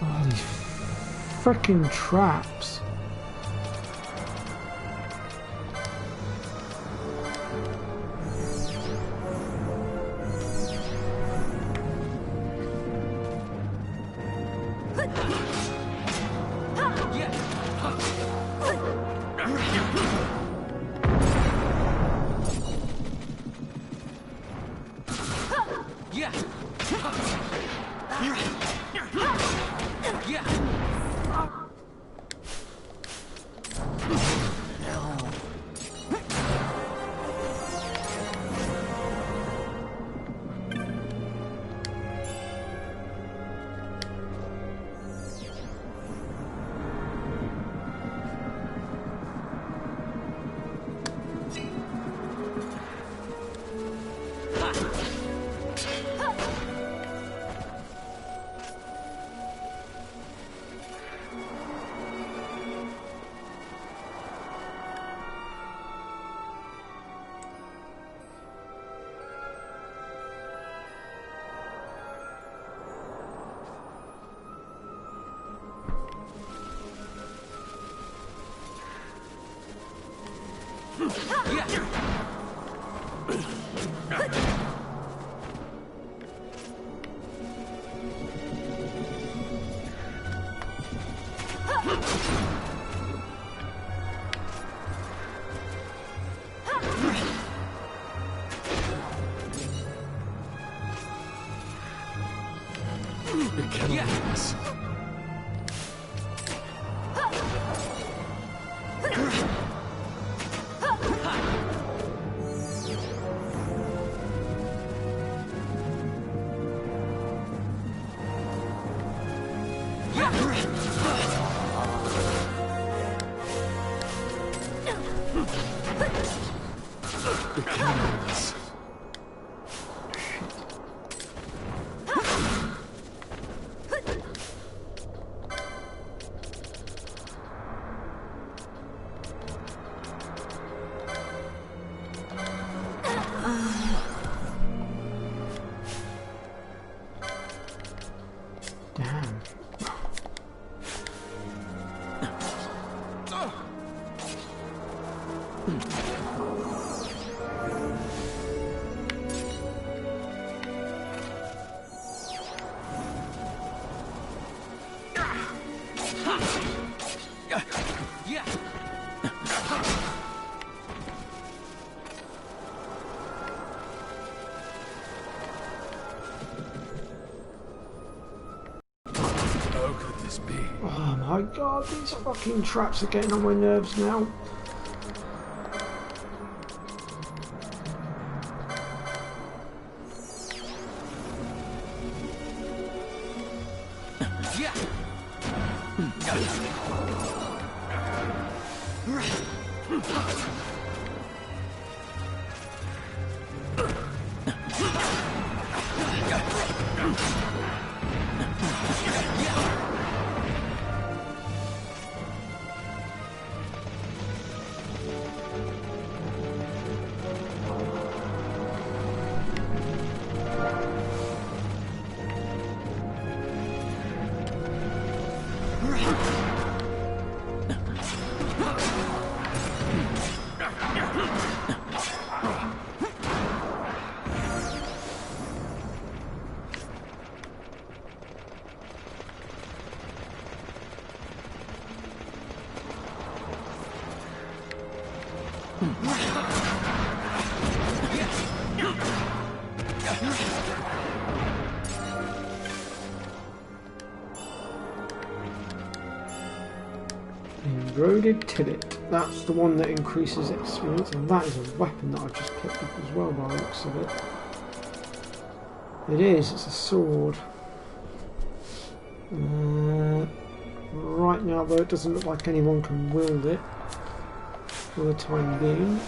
Oh, these frickin' traps. Oh my god, these fucking traps are getting on my nerves now. Eroded Tillet. That's the one that increases experience, and that is a weapon that I've just picked up as well by the looks of it. It is, it's a sword. Right now though it doesn't look like anyone can wield it. for the time being.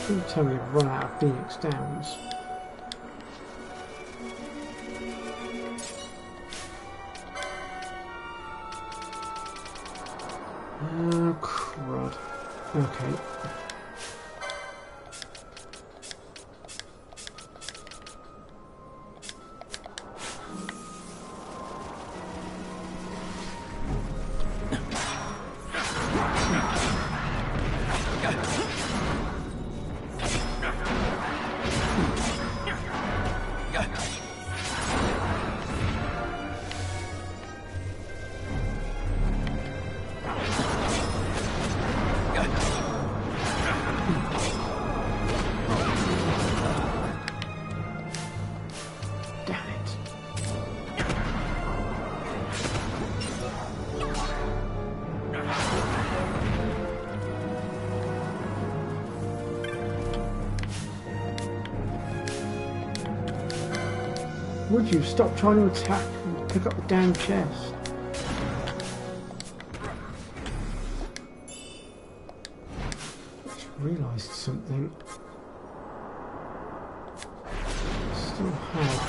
Don't tell me you've run out of Phoenix Downs. Oh, crud. Okay. Would you stop trying to attack and pick up the damn chest? Just realised something. Still have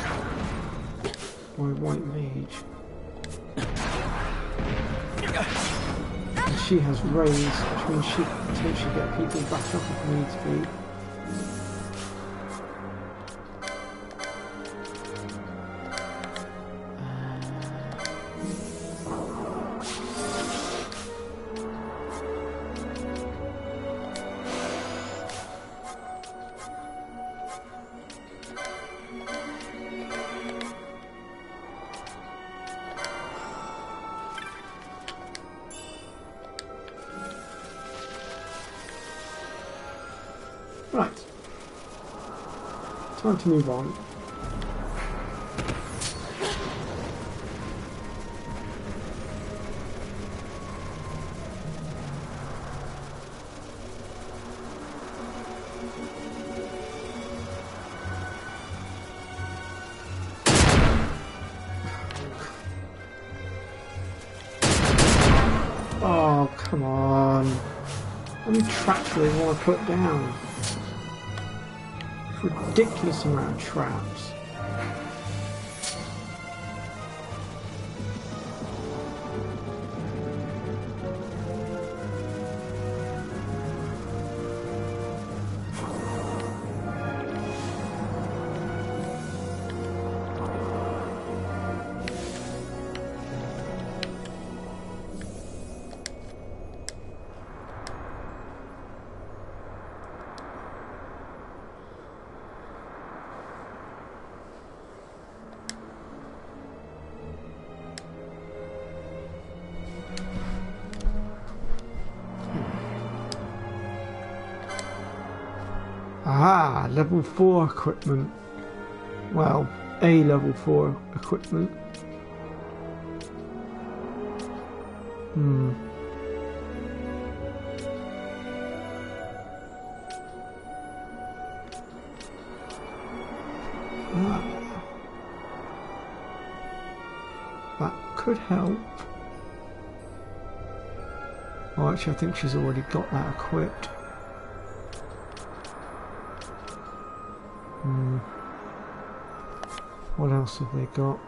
my white mage. And she has raised, which means she can potentially get people back up if needs be. Right, time to move on. Oh, come on. How many traps do they want to put down? Ridiculous amount of traps. Ah, level 4 equipment. Well, a level 4 equipment. That could help. Oh, actually, I think she's already got that equipped. What else have they got?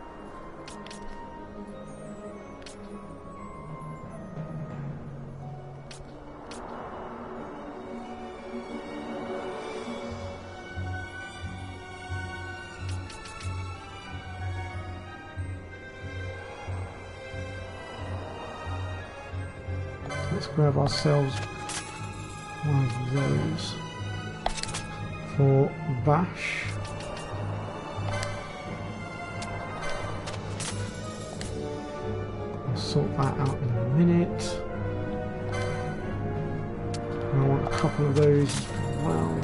Let's grab ourselves one of those for Vash. I'll sort that out in a minute. And I want a couple of those as well.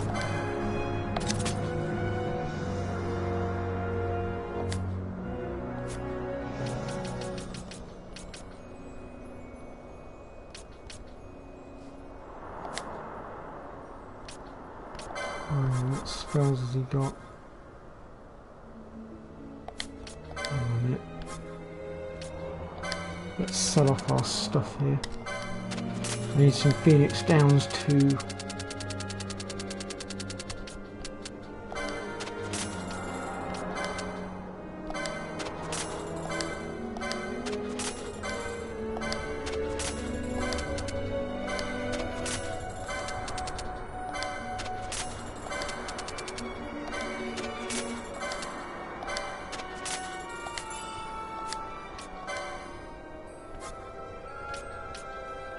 What spells has he got? Let's sell off our stuff here. I need some Phoenix Downs too.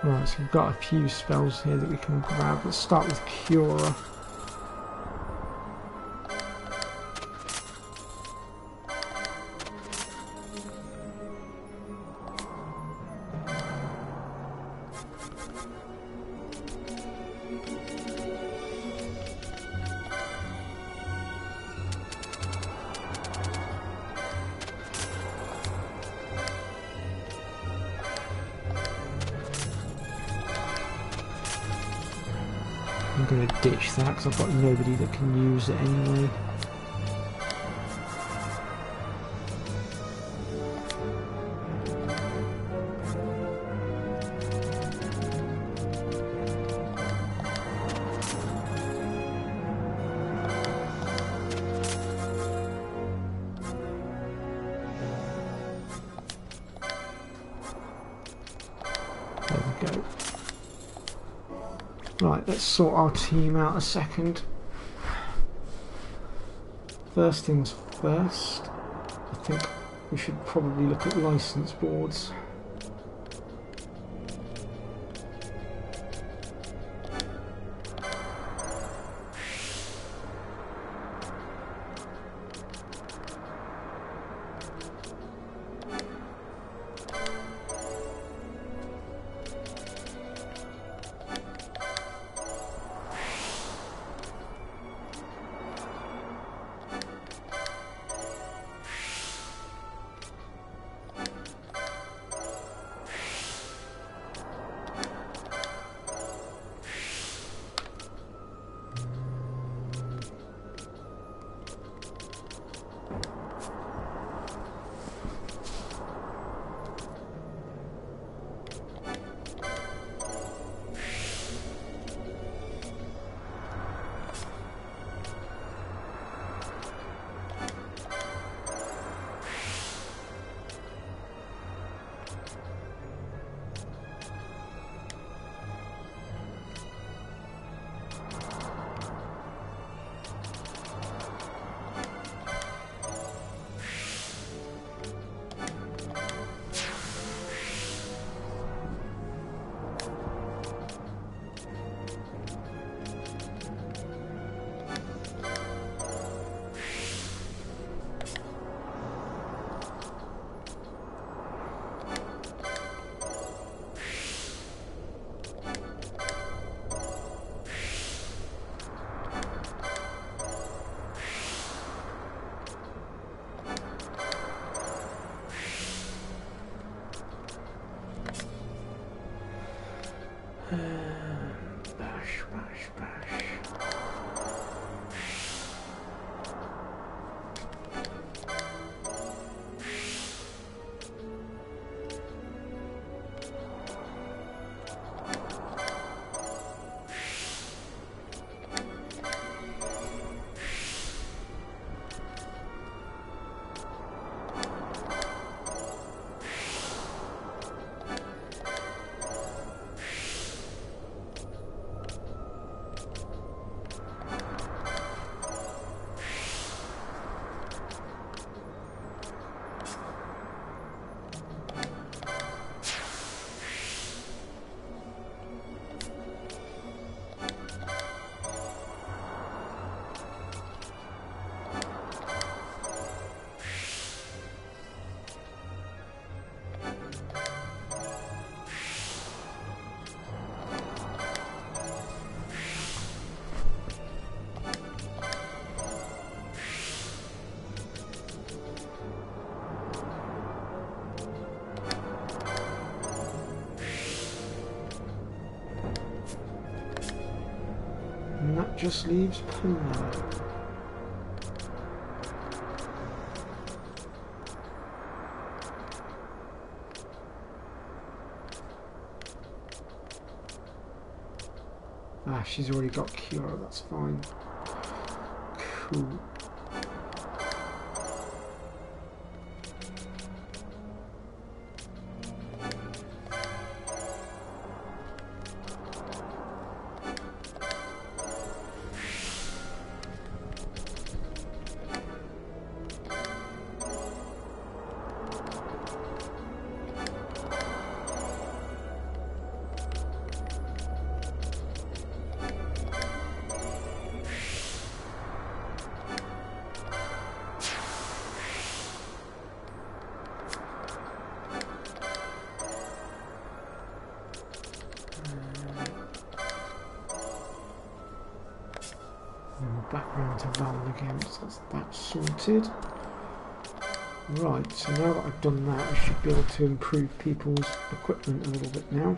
Right, so we've got a few spells here that we can grab. Let's start with Cura. I'm going to ditch that because I've got nobody that can use it anyway. There we go. Right, let's sort our team out a second. First things first, I think we should probably look at license boards. that just leaves Puna. Ah, she's already got Cure, that's fine. Cool. Back round to Valen again, so that's sorted. Right, so now that I've done that, I should be able to improve people's equipment a little bit now.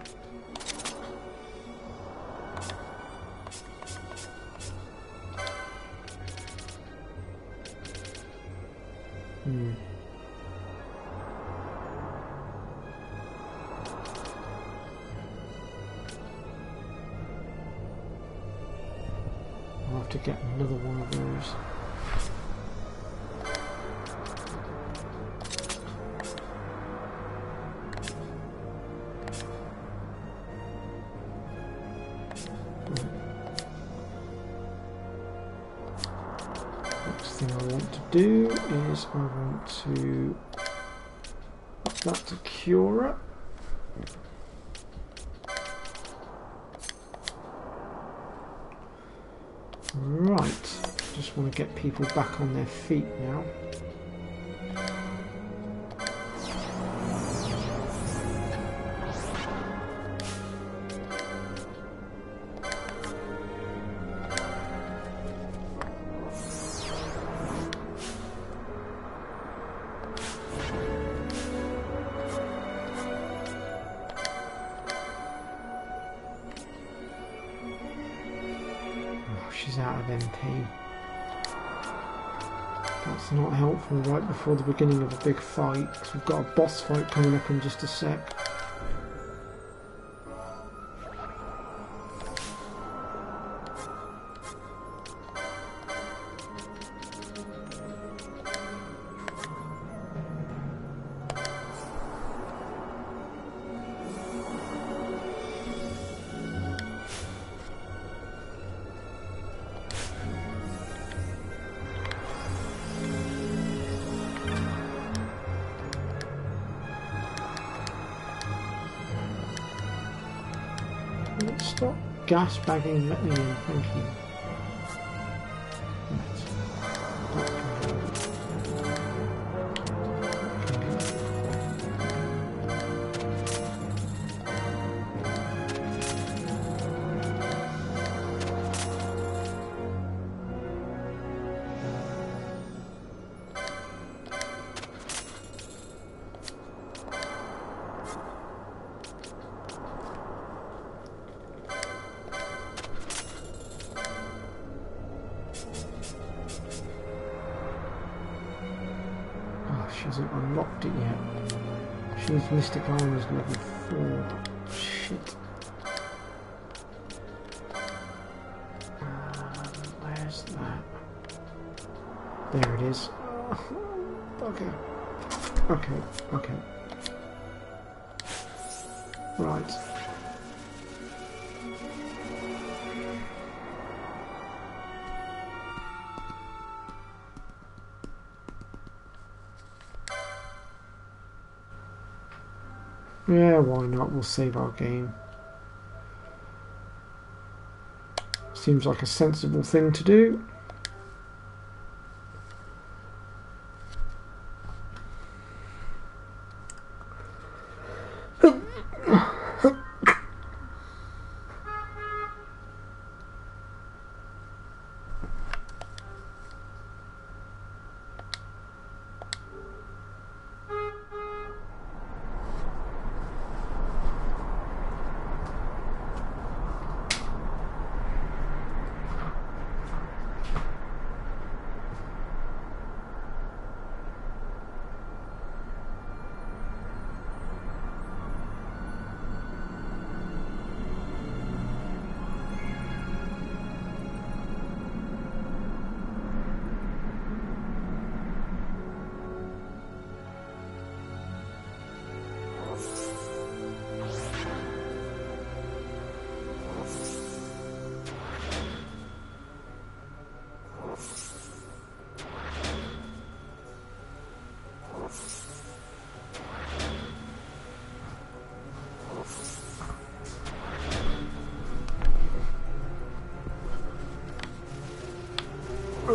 I'll have to get another one of those. Next thing I want to do is I want to up that to Cura. Right, just want to get people back on their feet now. She's out of MP. That's not helpful right before the beginning of a big fight, because we've got a boss fight coming up in just a sec. Stop gas bagging and let me in, thank you. She hasn't unlocked it yet. She needs Mystic Armor's level 4. Shit. Where's that? There it is. Okay. Okay. Right. Yeah, why not? We'll save our game. Seems like a sensible thing to do.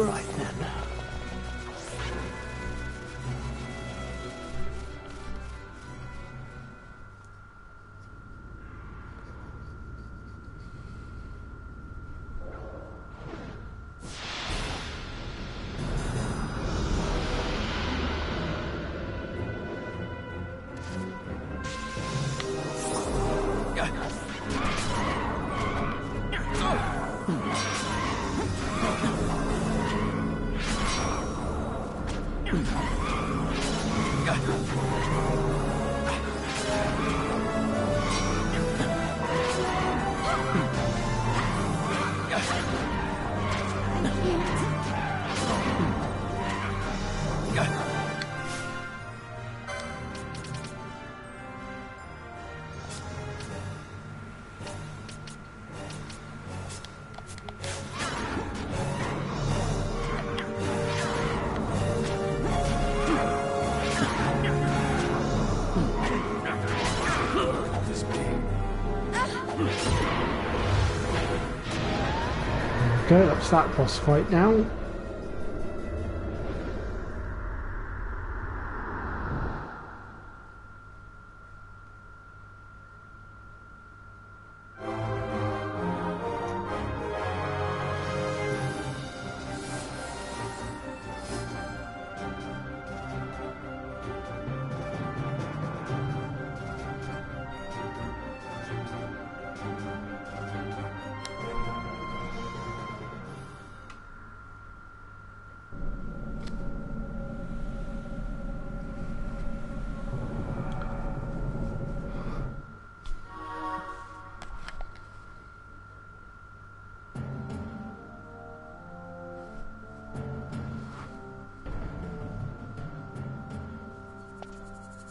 Right then. Okay, that's that boss fight now.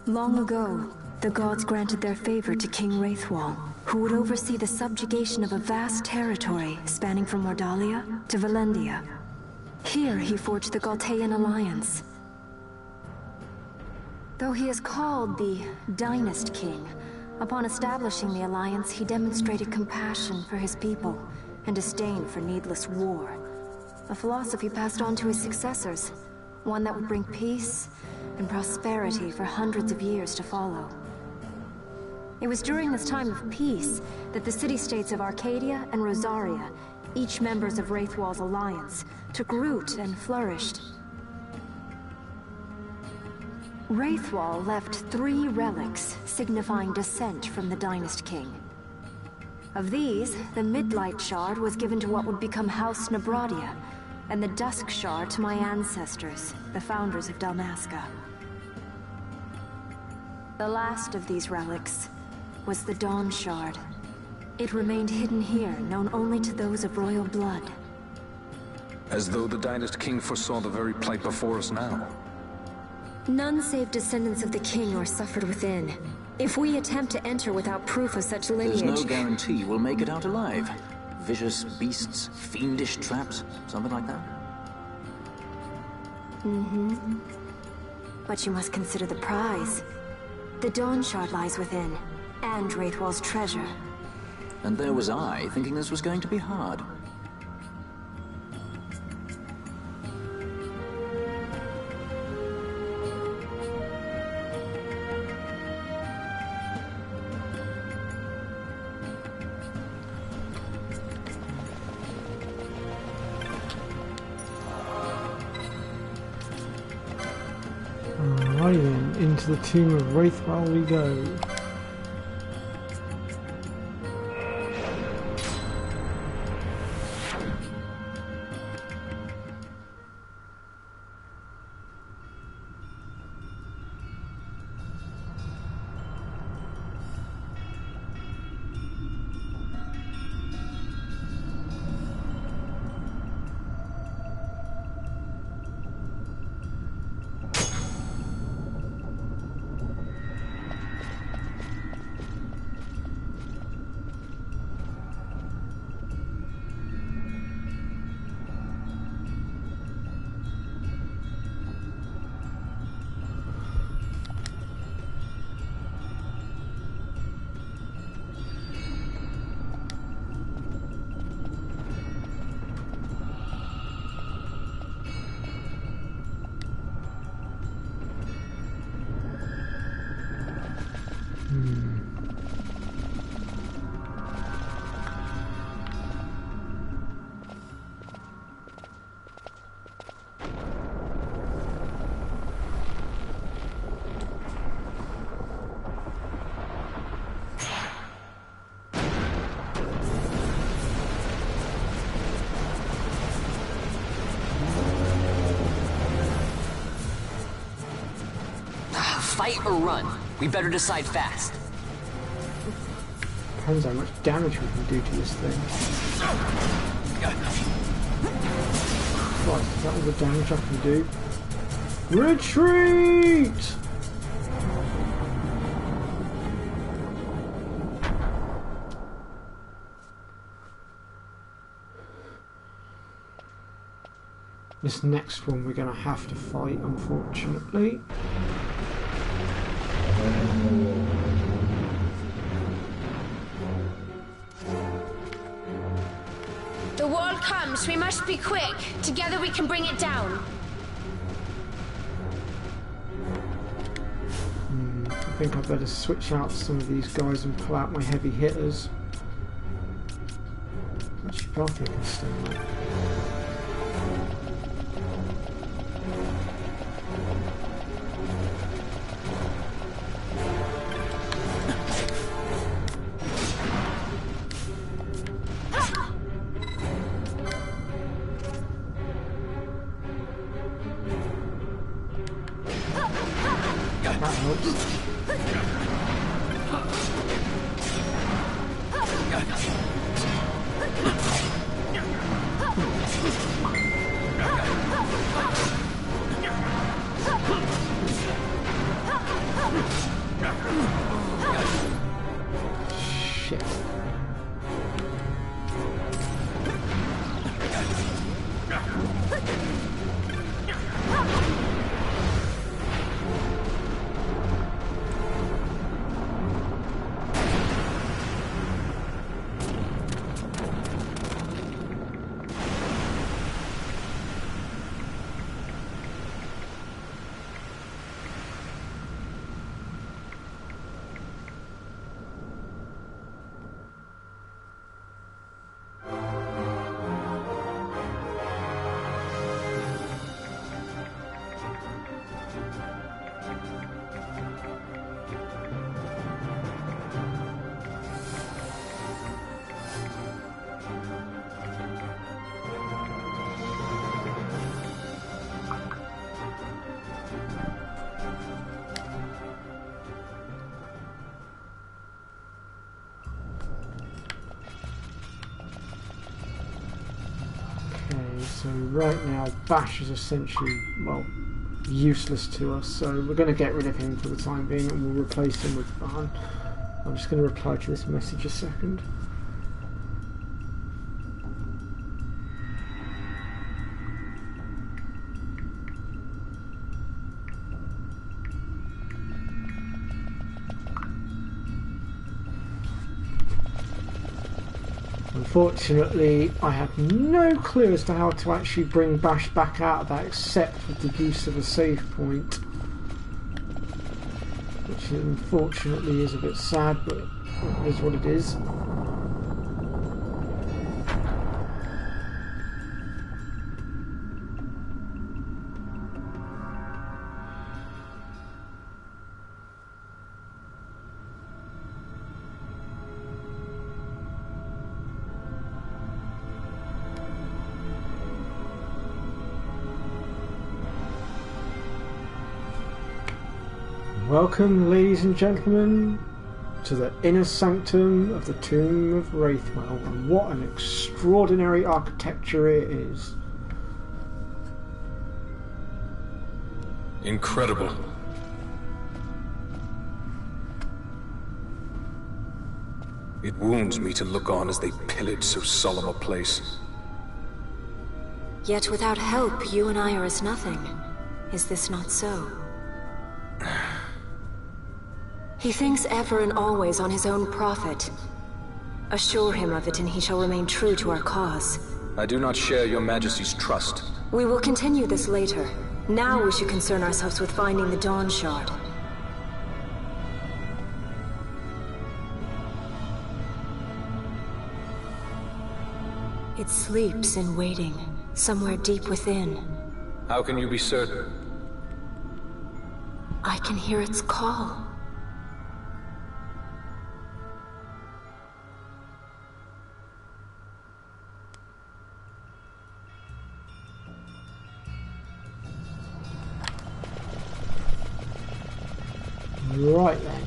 Long ago, the gods granted their favor to King Wraithwall, who would oversee the subjugation of a vast territory spanning from Mordalia to Valendia. Here he forged the Galtean Alliance. Though he is called the Dynast King, upon establishing the Alliance he demonstrated compassion for his people and disdain for needless war. A philosophy passed on to his successors, one that would bring peace and prosperity for hundreds of years to follow. It was during this time of peace that the city-states of Arcadia and Rosaria, each members of Wraithwall's alliance, took root and flourished. Wraithwall left 3 relics signifying descent from the Dynast King. Of these, the Midlight Shard was given to what would become House Nabradia, and the Dusk Shard to my ancestors, the founders of Dalmasca. The last of these relics was the Dawn Shard. It remained hidden here, known only to those of royal blood. As though the Dynast King foresaw the very plight before us now. None save descendants of the king are suffered within. If we attempt to enter without proof of such lineage... There's no guarantee we'll make it out alive. Vicious beasts, fiendish traps, something like that? Mm-hmm. But you must consider the prize. The Dawn Shard lies within, and Wraithwall's treasure. And there was I, thinking this was going to be hard. Alright then, into the tomb of Wraithwall we go. Fight or run? We better decide fast. Depends how much damage we can do to this thing. Right, is that all the damage I can do? Retreat! This next one we're going to have to fight, unfortunately. The wall comes. We must be quick. Together we can bring it down. I think I better switch out some of these guys and pull out my heavy hitters. Actually, Barthy can stay on. So right now Bash is essentially, well, useless to us, so we're going to get rid of him for the time being and we'll replace him with Barn. I'm just going to reply to this message a second. Unfortunately, I have no clue as to how to actually bring Bash back out of that except with the use of a save point. Which unfortunately is a bit sad, but it is what it is. Welcome, ladies and gentlemen, to the inner sanctum of the Tomb of Wraithwell, and what an extraordinary architecture it is. Incredible. It wounds me to look on as they pillage so solemn a place. Yet without help, you and I are as nothing. Is this not so? He thinks ever and always on his own profit. Assure him of it and he shall remain true to our cause. I do not share your majesty's trust. We will continue this later. Now we should concern ourselves with finding the Dawn Shard. It sleeps in waiting, somewhere deep within. How can you be certain? I can hear its call. Right then.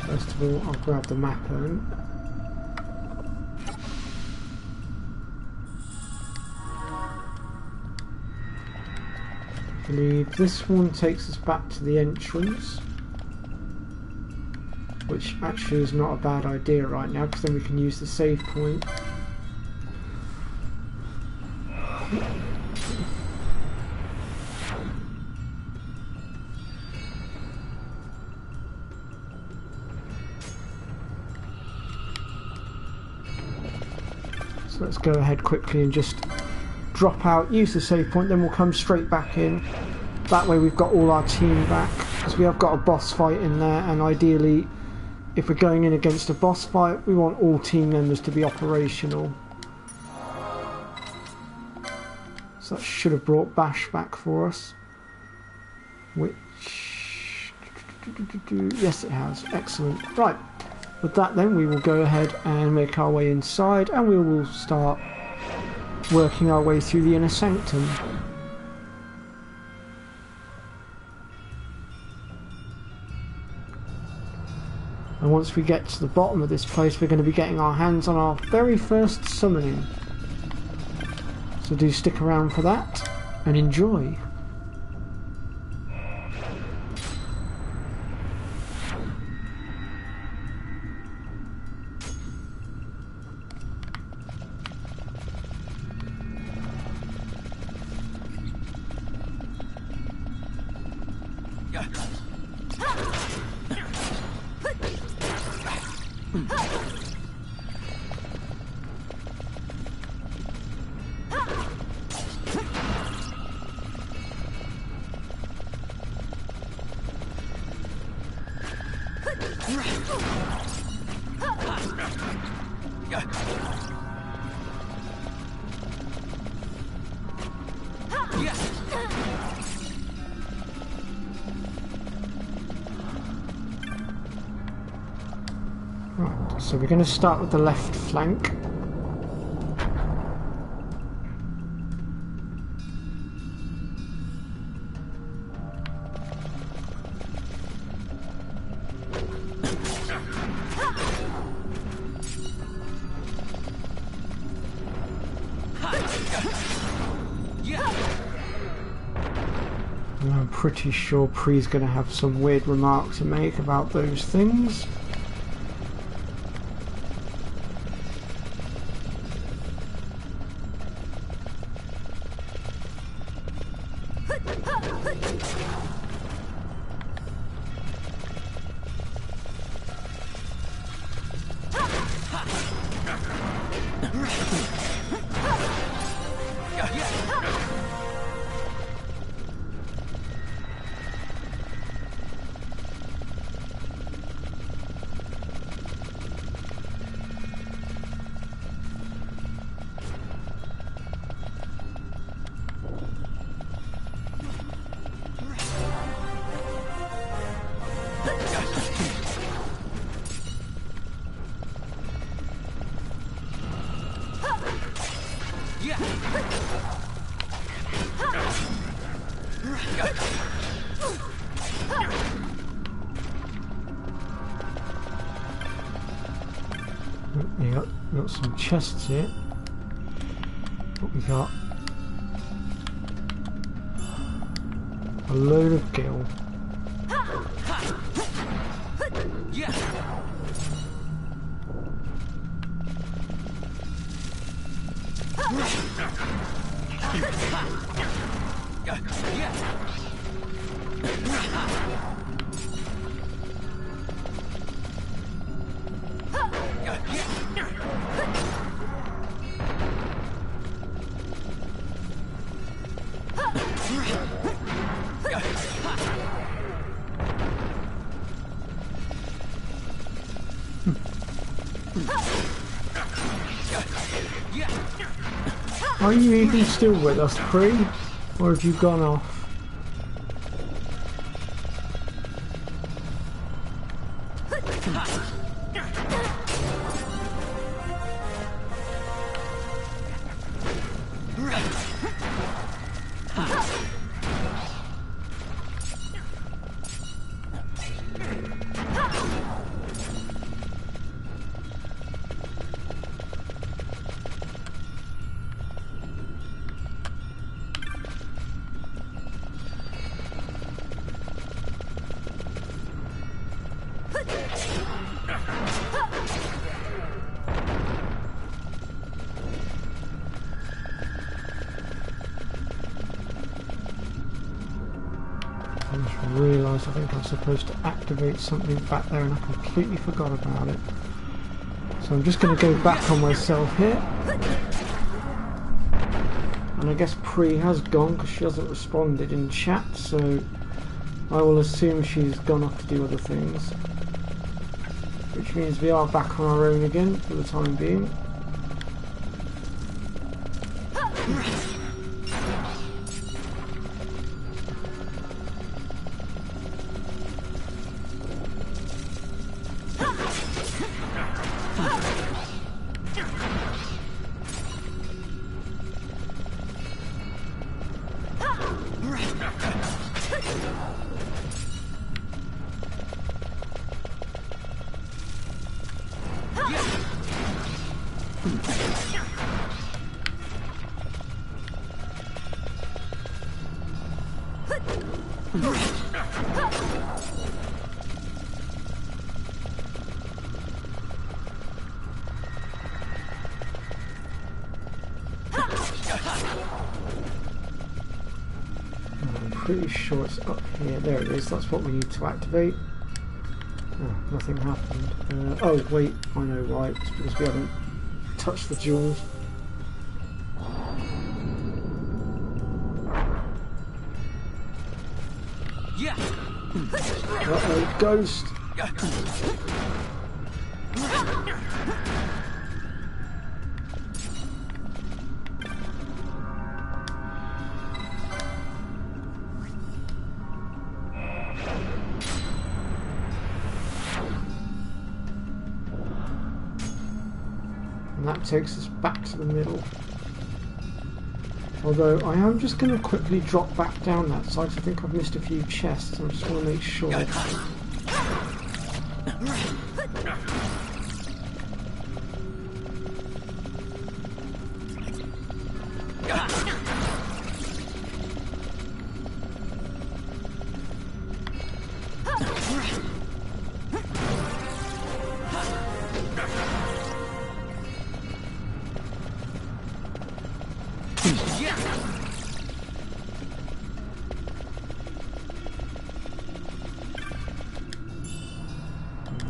First of all, I'll grab the map then. I believe this one takes us back to the entrance, which actually is not a bad idea right now, because then we can use the save point. So let's go ahead quickly and just drop out, use the save point, then we'll come straight back in. That way we've got all our team back, because we have got a boss fight in there, and ideally if we're going in against a boss fight we want all team members to be operational. So that should have brought Bash back for us, which yes it has. Excellent. Right, with that then we will go ahead and make our way inside, and we will start working our way through the inner sanctum. And once we get to the bottom of this place, we're going to be getting our hands on our very first summoning. So do stick around for that and enjoy. Right, so we're going to start with the left flank. And I'm pretty sure Pree's going to have some weird remark to make about those things. We got some chests here. What we got? A load of gil. Are you even still with us, Pre? Or have you gone off? I think I'm supposed to activate something back there and I completely forgot about it. So I'm just going to go back on myself here. And I guess Pre has gone because she hasn't responded in chat, so I will assume she's gone off to do other things. Which means we are back on our own again for the time being. Pretty sure it's up here. There it is. That's what we need to activate. Oh, nothing happened. Oh wait, I know why. It's because we haven't touched the jewels. Yeah. Uh-oh, ghost. And that takes us back to the middle. Although I am just going to quickly drop back down that side. I think I've missed a few chests. I just want to make sure.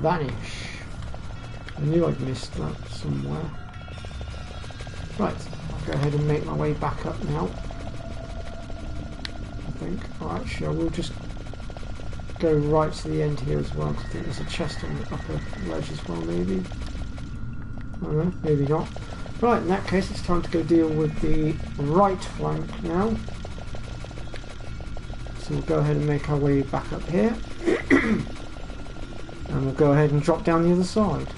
Vanish. I knew I'd missed that somewhere. Right, I'll go ahead and make my way back up now. I think. Oh, actually, I will just go right to the end here as well. I think there's a chest on the upper ledge as well, maybe. I don't know, maybe not. Right, in that case, it's time to go deal with the right flank now. So we'll go ahead and make our way back up here. And we'll go ahead and drop down the other side.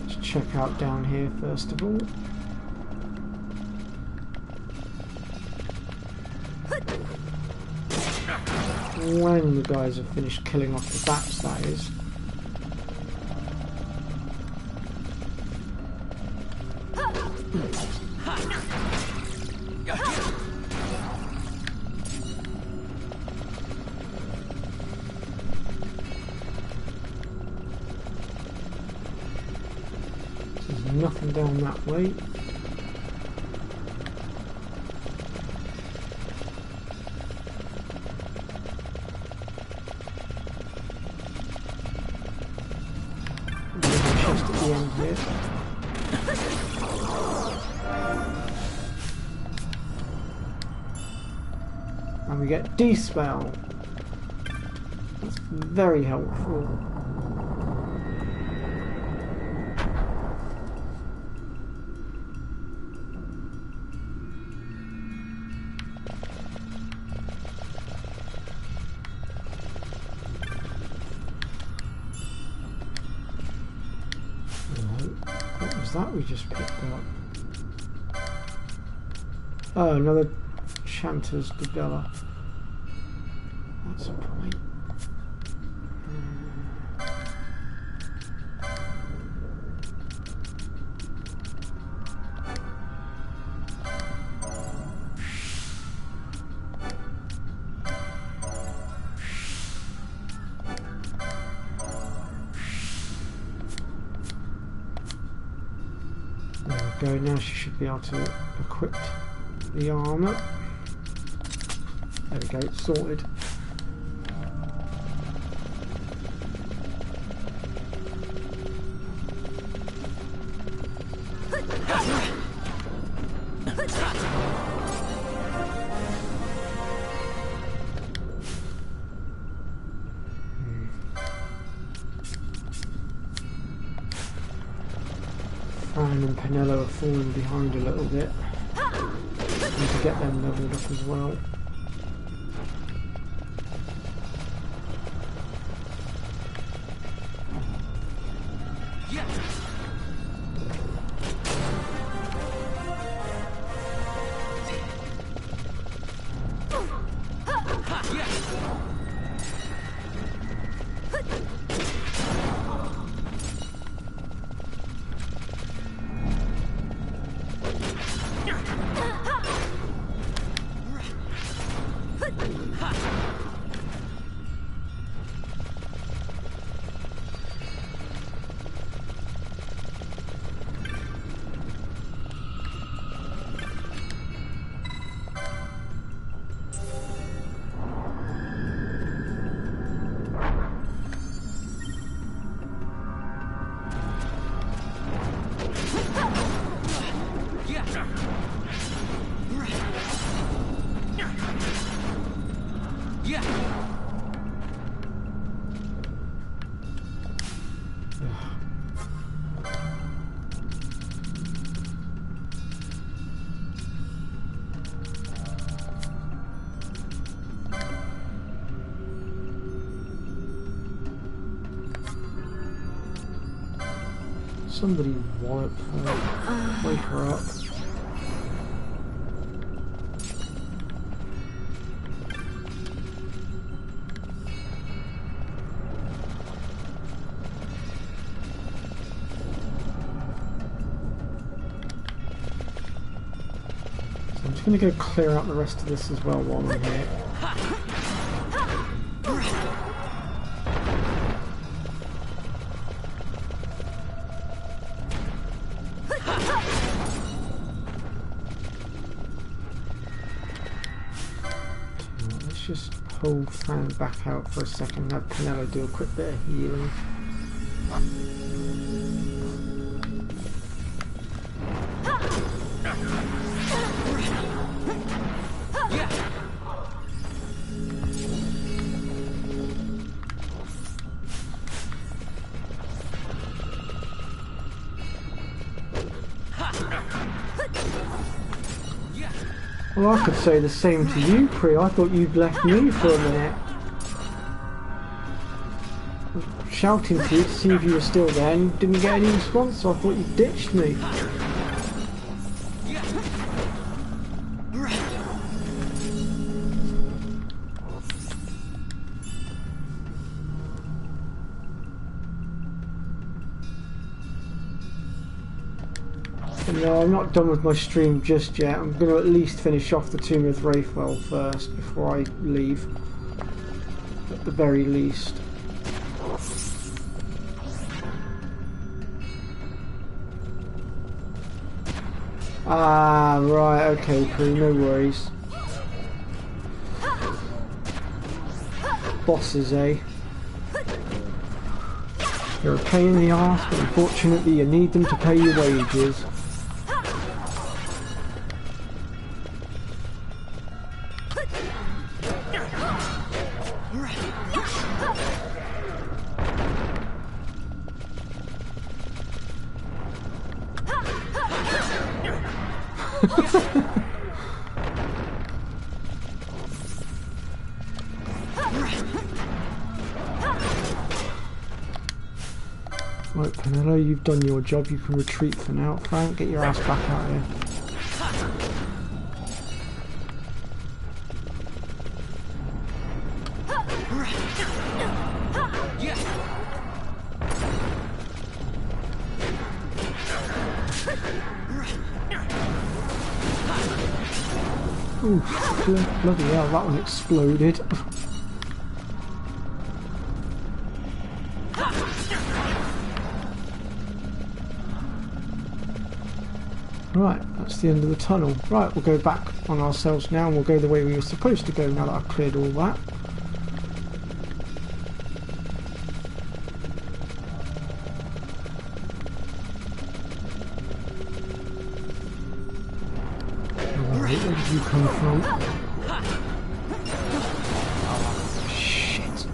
Let's check out down here first of all. When the guys have finished killing off the bats, that is. There's nothing down that way. here. And we get D-Spell. That's very helpful. What was that we just picked up? Oh, another Chanter's Debella. That's a point. There we go, now she should be able to equip the armour. There we go, it's sorted. Fran and Penello are falling behind a little bit. Need to get them leveled up as well. Somebody wallop her, wake her up. So I'm just going to go clear out the rest of this as well while I'm here. Just hold Fran back out for a second, have Penello do a quick bit of healing. Well, I could say the same to you, Pri. I thought you'd left me for a minute. I was shouting to you to see if you were still there and didn't get any response, so I thought you ditched me. No, I'm not done with my stream just yet. I'm going to at least finish off the Tomb of Wraithwell first before I leave. At the very least. Ah, right, okay, Pri, no worries. Bosses, eh? You're a pain in the arse, but unfortunately you need them to pay your wages. Right, Penelo, you've done your job. You can retreat for now. Frank, get your ass back out here. Ooh, bloody hell, that one exploded. Right, that's the end of the tunnel. Right, we'll go back on ourselves now and we'll go the way we were supposed to go now that I've cleared all that. Alright, where did you come from? Shit.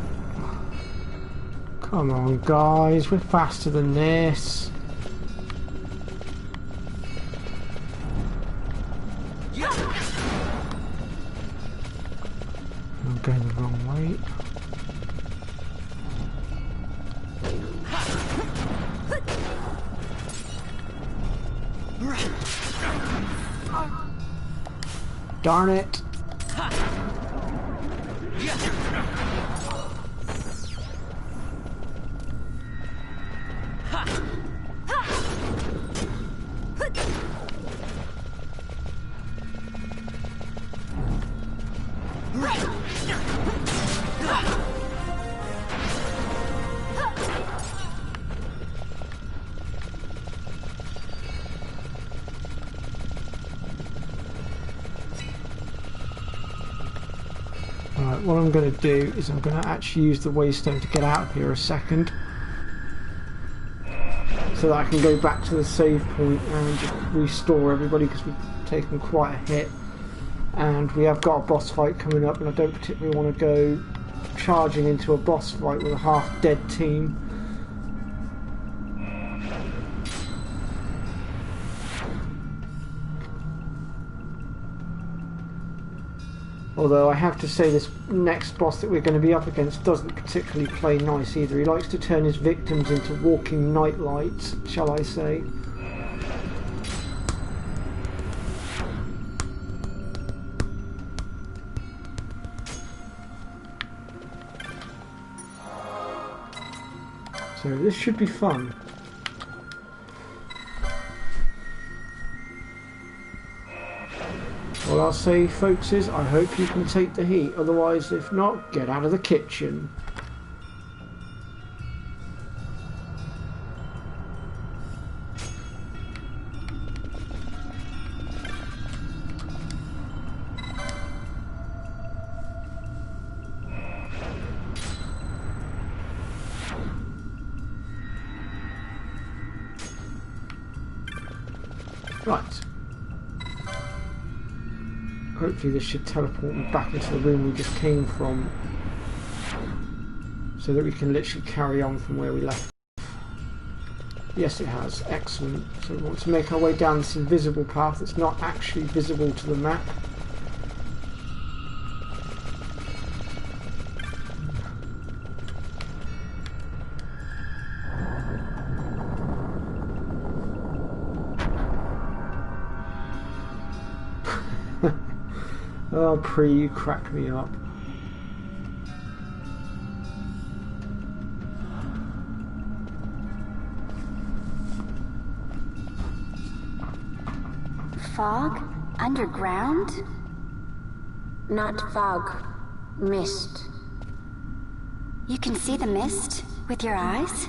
Come on guys, we're faster than this. I'm going the wrong way. Darn it! Right, what I'm going to do is I'm going to actually use the waystone to get out of here a second so that I can go back to the save point and just restore everybody because we've taken quite a hit and we have got a boss fight coming up and I don't particularly want to go charging into a boss fight with a half dead team. Although I have to say this next boss that we're going to be up against doesn't particularly play nice either. He likes to turn his victims into walking night lights, shall I say. So this should be fun. All I'll say, folks, is I hope you can take the heat. Otherwise, if not, get out of the kitchen. Right. Hopefully this should teleport me back into the room we just came from so that we can literally carry on from where we left. Yes, it has. Excellent. So we want to make our way down this invisible path that's not actually visible to the map. Oh, Pre, you crack me up. Fog? Underground? Not fog. Mist. You can see the mist with your eyes?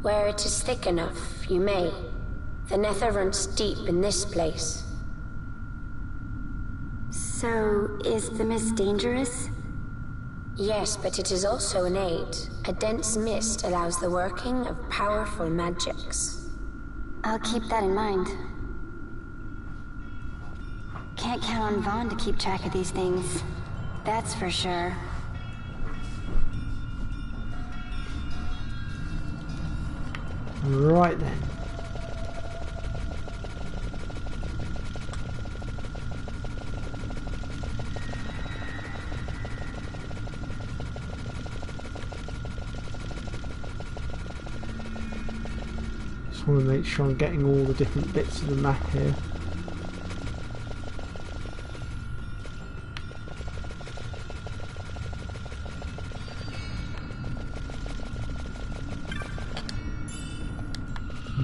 Where it is thick enough, you may. The nether runs deep in this place. So, is the mist dangerous? Yes, but it is also innate. A dense mist allows the working of powerful magics. I'll keep that in mind. Can't count on Vaughn to keep track of these things. That's for sure. Right then. Just want to make sure I'm getting all the different bits of the map here.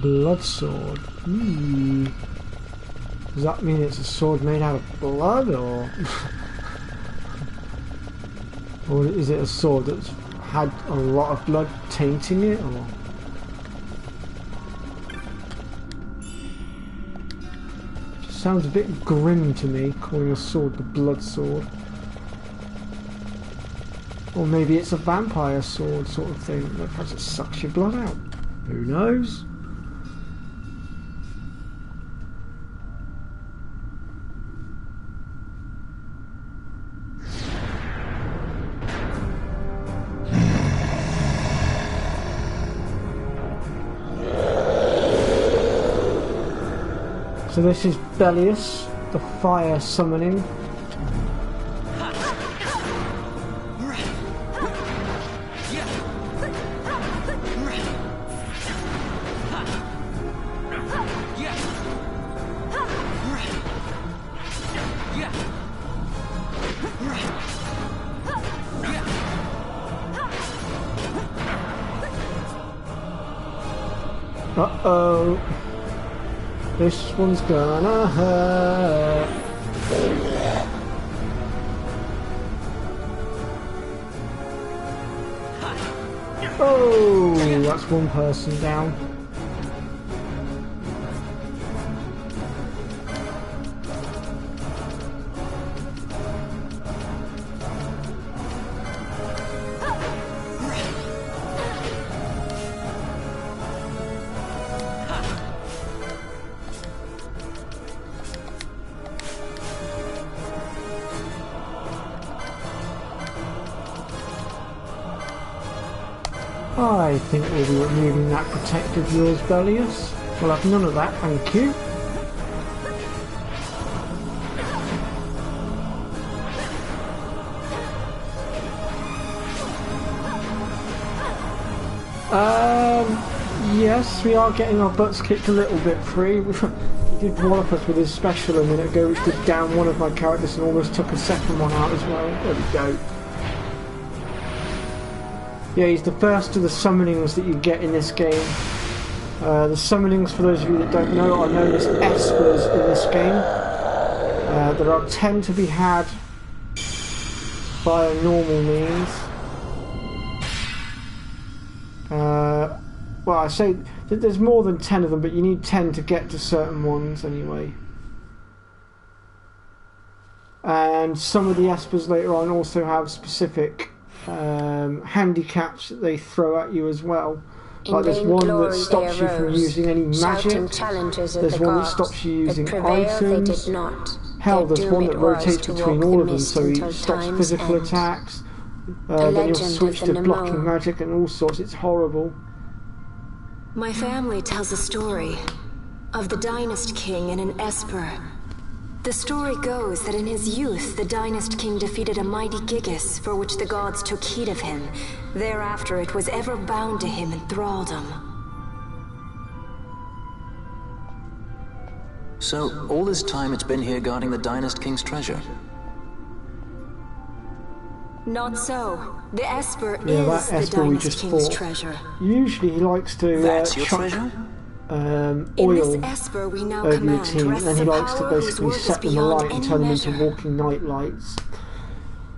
Blood sword. Does that mean it's a sword made out of blood, or or is it a sword that's had a lot of blood tainting it, or? Just sounds a bit grim to me, calling a sword the blood sword. Or maybe it's a vampire sword sort of thing, that perhaps it sucks your blood out. Who knows? So this is Bellius, the fire summoning. Uh-oh. This one's gonna hurt. Oh, that's one person down. I think we'll be removing that protect of yours, Bellius. We'll have none of that, thank you. Yes, we are getting our butts kicked a little bit free. He did wallop us with his special a minute ago, which did down one of my characters and almost took a second one out as well. There we go. Yeah, he's the first of the summonings that you get in this game. The summonings, for those of you that don't know, are known as espers in this game. There are 10 to be had via normal means. Well, I say that there's more than 10 of them, but you need 10 to get to certain ones anyway. And some of the espers later on also have specific handicaps that they throw at you as well. Like there's one that stops you from using any magic, there's one that stops you using items, hell, there's one that rotates between all of them, so he stops physical attacks, then he'll switch to blocking magic and all sorts. It's horrible. My family tells a story of the Dynast King and an Esper. The story goes that in his youth, the Dynast King defeated a mighty Gigas, for which the gods took heed of him. Thereafter, it was ever bound to him in thraldom. So, all this time it's been here guarding the Dynast King's treasure? Not so. The Esper is the Dynast King's treasure. Usually he likes to That's your treasure? Oil Esper we now over your team, and then he likes to basically set them alight and turn them into walking night lights.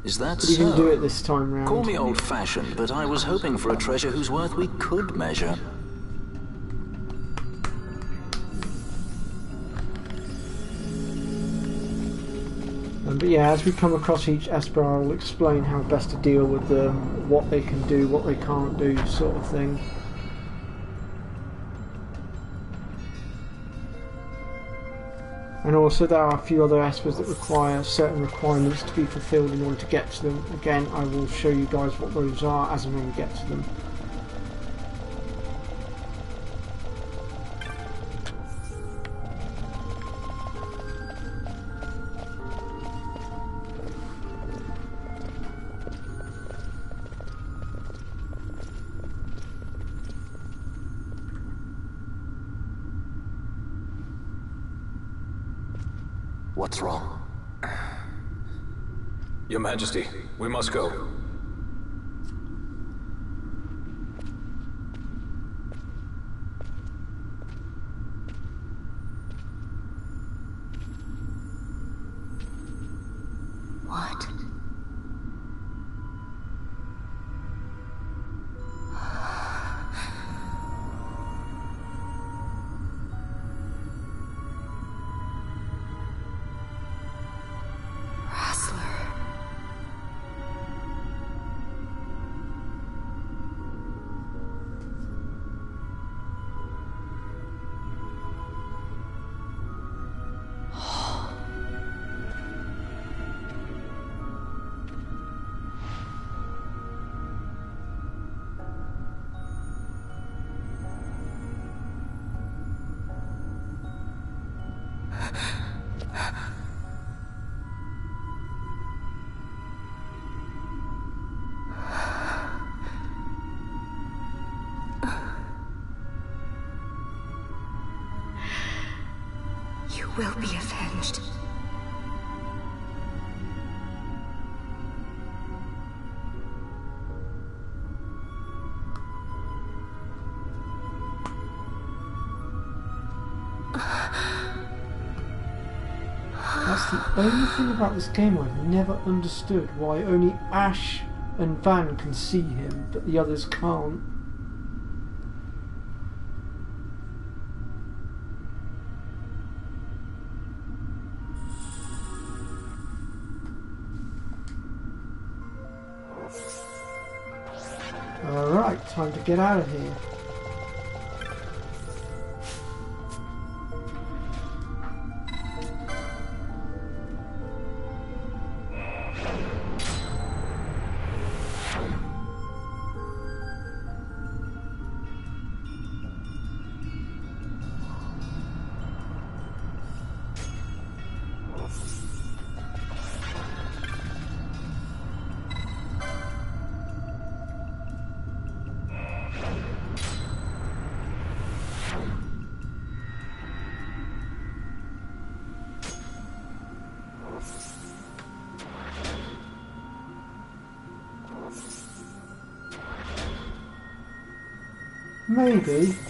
Is that but he didn't do it this time round. Call me old-fashioned, but I was hoping for a treasure whose worth we could measure. But yeah, as we come across each Esper, I'll explain how best to deal with them, what they can do, what they can't do, sort of thing. And also there are a few other Espers that require certain requirements to be fulfilled in order to get to them. Again, I will show you guys what those are as and when we get to them. What's wrong? Your Majesty, we must go. What? You will be avenged. That's the only thing about this game I've never understood, why only Ash and Van can see him, but the others can't. Alright, time to get out of here.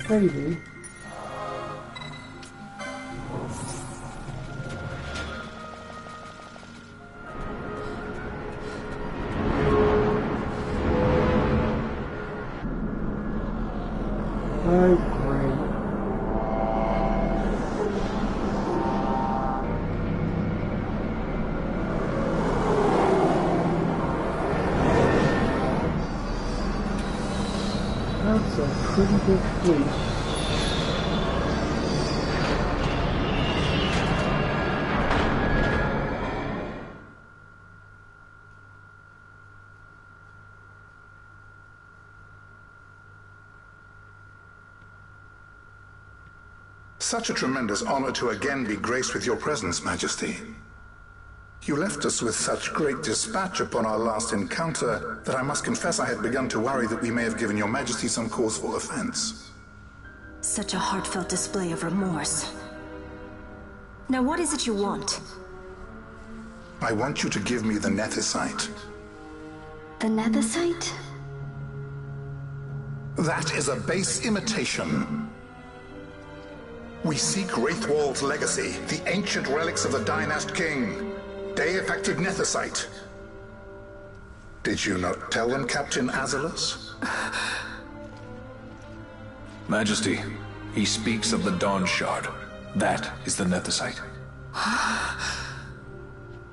Maybe. Oh, great. That's a pretty big fleet. Such a tremendous honor to again be graced with your presence, Majesty. You left us with such great dispatch upon our last encounter that I must confess I had begun to worry that we may have given your Majesty some cause for offense. Such a heartfelt display of remorse. Now what is it you want? I want you to give me the Nethicite. The Nethicite? That is a base imitation. We seek Wraithwald's legacy, the ancient relics of the Dynast King. Day-effective Nethicite. Did you not tell them, Captain Azalus? Majesty, he speaks of the Dawn Shard. That is the Nethicite.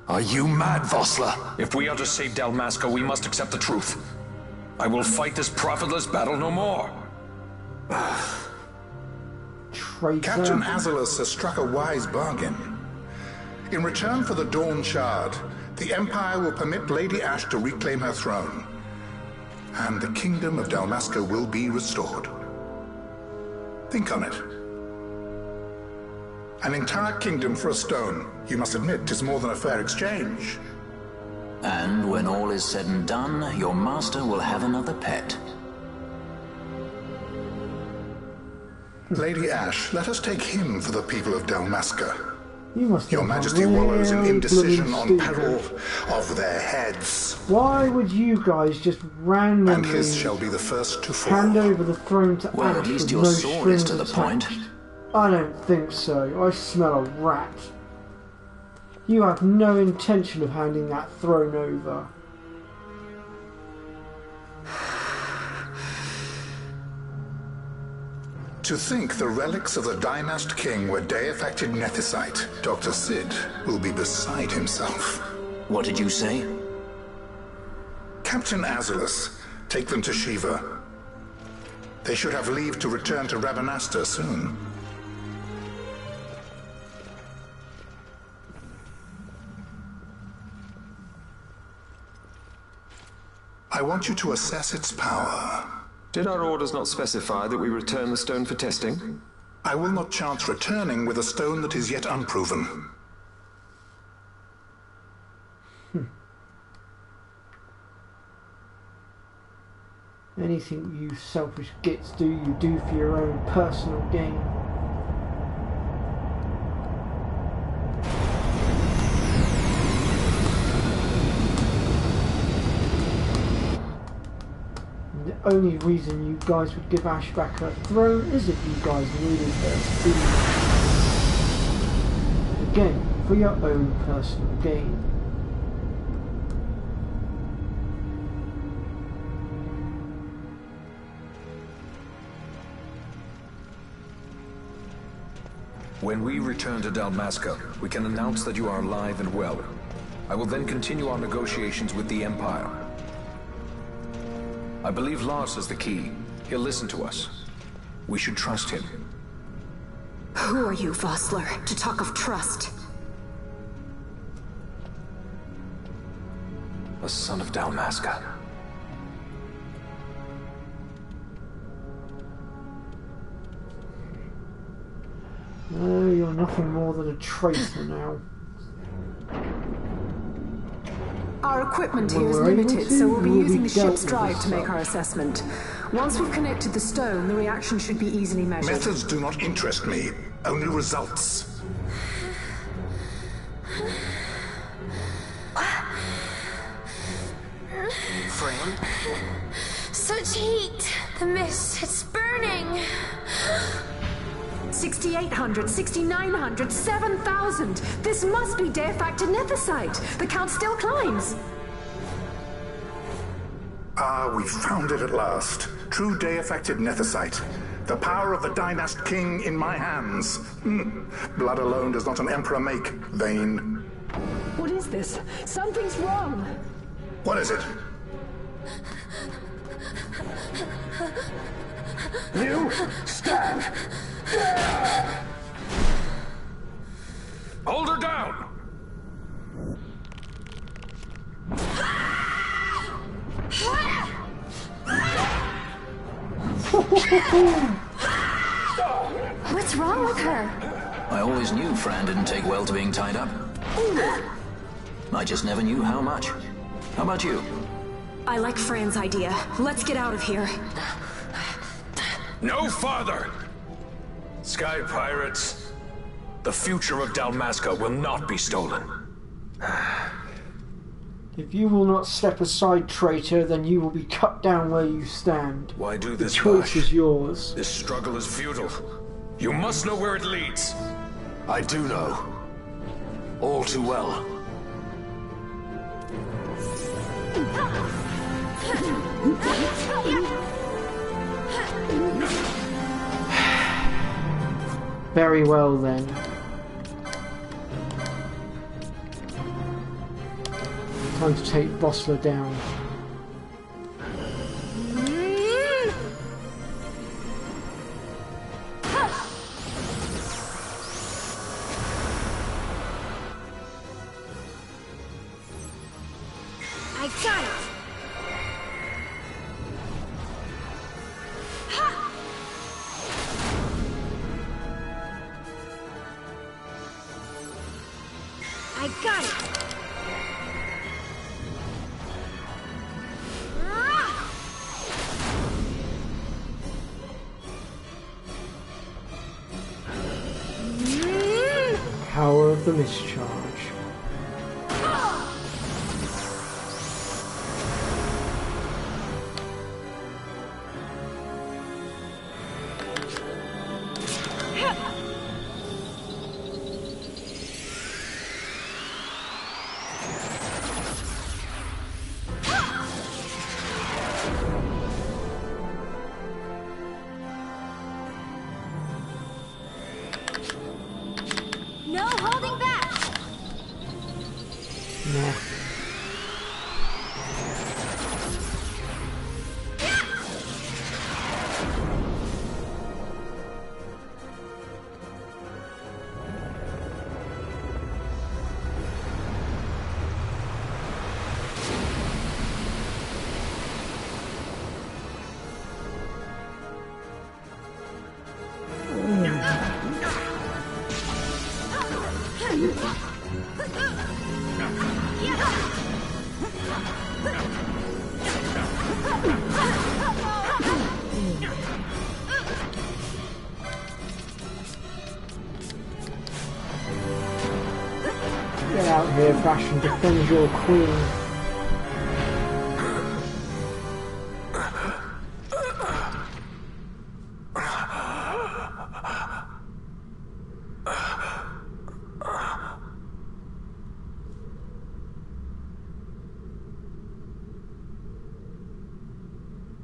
Are you mad, Vossler? If we are to save Dalmasca, we must accept the truth. I will fight this profitless battle no more. Traitor. Captain Azalus has struck a wise bargain. In return for the Dawn Shard, the Empire will permit Lady Ash to reclaim her throne, and the Kingdom of Dalmasca will be restored. Think on it. An entire kingdom for a stone, you must admit, is more than a fair exchange. And when all is said and done, your master will have another pet. Lady Ash, let us take him for the people of Dalmasca. Your Majesty wallows in indecision on peril of their heads. Why would you guys just randomly and his shall be the first to fall. hand over the throne to Well, Ash at least with your no sword is to the strings attached? point. I don't think so. I smell a rat. You have no intention of handing that throne over. To think the relics of the Dynast King were Deifacted Nethicite, Dr. Sid will be beside himself. What did you say? Captain Azalus, take them to Shiva. They should have leave to return to Rabanasta soon. I want you to assess its power. Did our orders not specify that we return the stone for testing? I will not chance returning with a stone that is yet unproven. Anything you selfish gits do, you do for your own personal gain. The only reason you guys would give Ash back her throne is if you guys needed her food. Again, for your own personal gain. When we return to Dalmasca, we can announce that you are alive and well. I will then continue our negotiations with the Empire. I believe Lars is the key. He'll listen to us. We should trust him. Who are you, Vossler, to talk of trust? A son of Dalmasca. No, you're nothing more than a traitor now. Our equipment here is limited, so we'll be using the ship's drive to make our assessment. Once we've connected the stone, the reaction should be easily measured. Methods do not interest me, only results. Friend? Such heat! The mist, it's burning! 6,800, 6,900, 7,000! This must be Deifacted Nethicite! The count still climbs! Ah, we found it at last. True Deifacted Nethicite. The power of the Dynast King in my hands. Blood alone does not an emperor make, Vayne. What is this? Something's wrong! What is it? You stand! Hold her down! What's wrong with her? I always knew Fran didn't take well to being tied up. I just never knew how much. How about you? I like Fran's idea. Let's get out of here. No farther! Sky Pirates, the future of Dalmasca will not be stolen. If you will not step aside, traitor, then you will be cut down where you stand. Why do this, The choice Vash? is yours. This struggle is futile. You must know where it leads. I do know. All too well. Very well then. Time to take Bossler down. I got it! I got it! Power of the Mischarge. No holding back! Nah. Get out here, Bash, and defend your queen.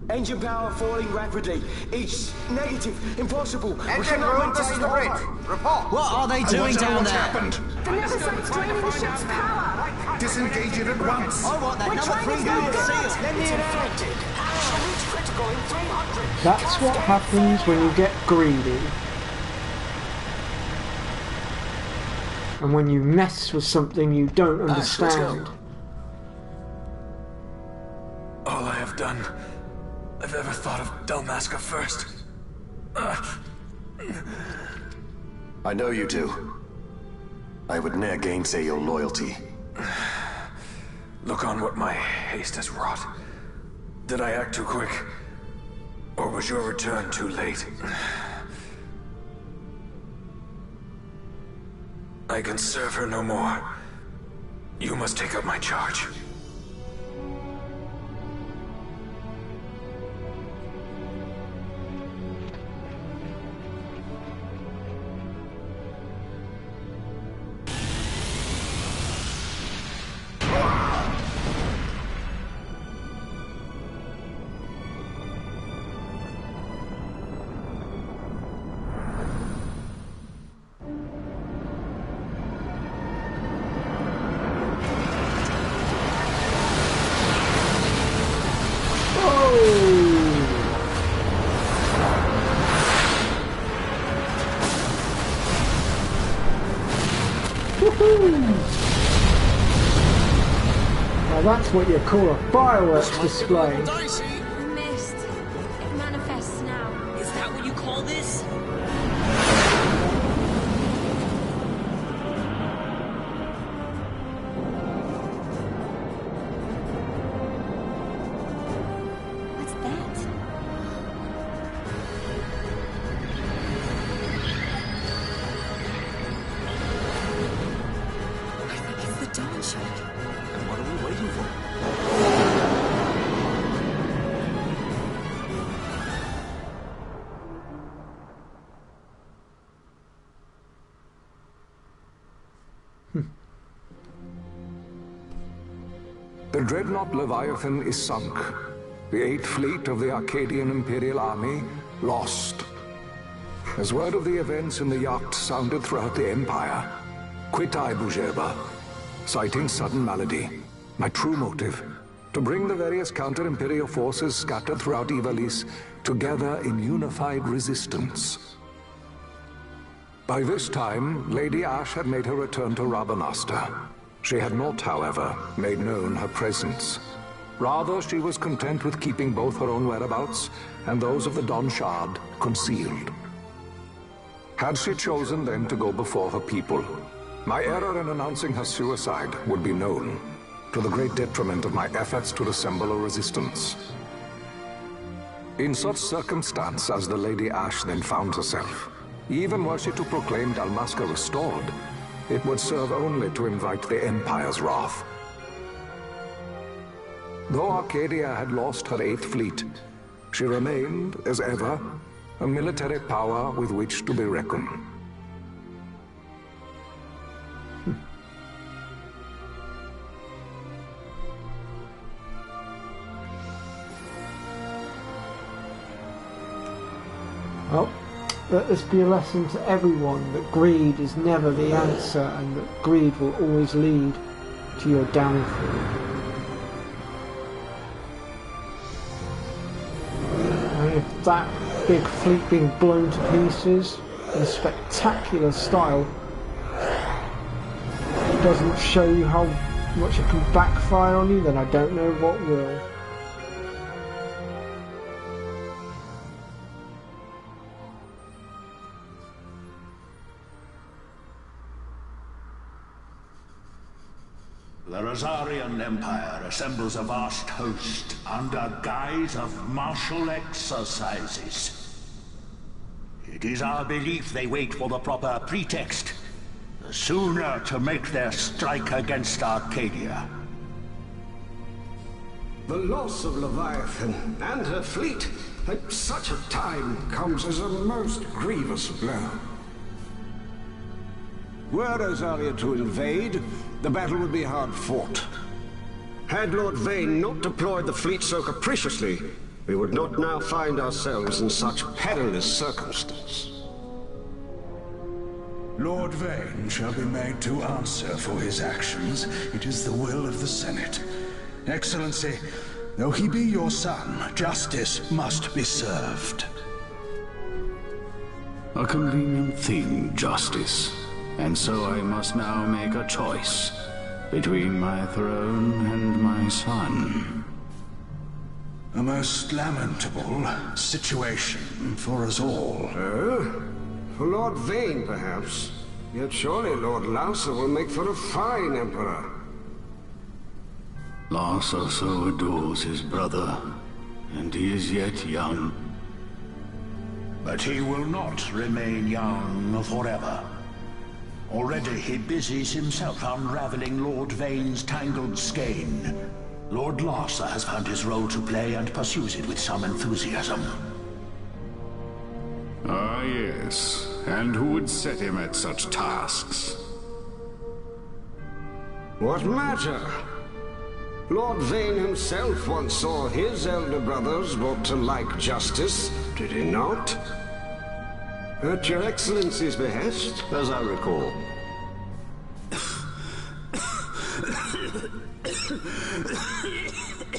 Engine power falling rapidly. Each negative. Impossible. Engine room, this is the bridge. Report. What are they doing down there? Happened? The Nephesite's draining the ship's power! Disengage it at once. I want that number 3 unit sealed. Let me infected. Shall reach critical in 300. That's what happens when you get greedy. And when you mess with something you don't understand. All I have done, I've ever thought of Dalmasca first. I know you do. I would ne'er gainsay your loyalty. Look on what my haste has wrought. Did I act too quick? Or was your return too late? I can serve her no more. You must take up my charge. Now that's what you call a fireworks display. I missed. It manifests now. Is that what you call this? What's that? I think it's the dawn shot. And what are we waiting for? The dreadnought Leviathan is sunk. The 8th fleet of the Arcadian Imperial Army lost. As word of the events in the yacht sounded throughout the Empire, quit I Bujeba, citing sudden malady. My true motive, to bring the various counter-imperial forces scattered throughout Ivalice together in unified resistance. By this time, Lady Ash had made her return to Rabanastre. She had not, however, made known her presence. Rather, she was content with keeping both her own whereabouts and those of the Don Shard concealed. Had she chosen then to go before her people, my error in announcing her suicide would be known, to the great detriment of my efforts to assemble a resistance. In such circumstance as the Lady Ash then found herself, even were she to proclaim Dalmasca restored, it would serve only to invite the Empire's wrath. Though Arcadia had lost her 8th fleet, she remained, as ever, a military power with which to be reckoned. Well, let this be a lesson to everyone that greed is never the answer and that greed will always lead to your downfall. And if that big fleet being blown to pieces in spectacular style doesn't show you how much it can backfire on you, then I don't know what will. The Rosarian Empire assembles a vast host under guise of martial exercises. It is our belief they wait for the proper pretext, the sooner to make their strike against Arcadia. The loss of Leviathan and her fleet at such a time comes as a most grievous blow. Were Rosaria to invade, the battle would be hard fought. Had Lord Vayne not deployed the fleet so capriciously, we would not now find ourselves in such perilous circumstance. Lord Vayne shall be made to answer for his actions. It is the will of the Senate. Excellency, though he be your son, justice must be served. A convenient thing, justice. And so I must now make a choice between my throne and my son. A most lamentable situation for us all. Oh? For Lord Vayne, perhaps. Yet surely Lord Lauser will make for a fine emperor. Lauser so adores his brother, and he is yet young. But he will not remain young forever. Already he busies himself unraveling Lord Vayne's tangled skein. Lord Larsa has found his role to play and pursues it with some enthusiasm. Ah, yes. And who would set him at such tasks? What matter? Lord Vayne himself once saw his elder brothers brought to like justice, did he not? At your Excellency's behest, as I recall.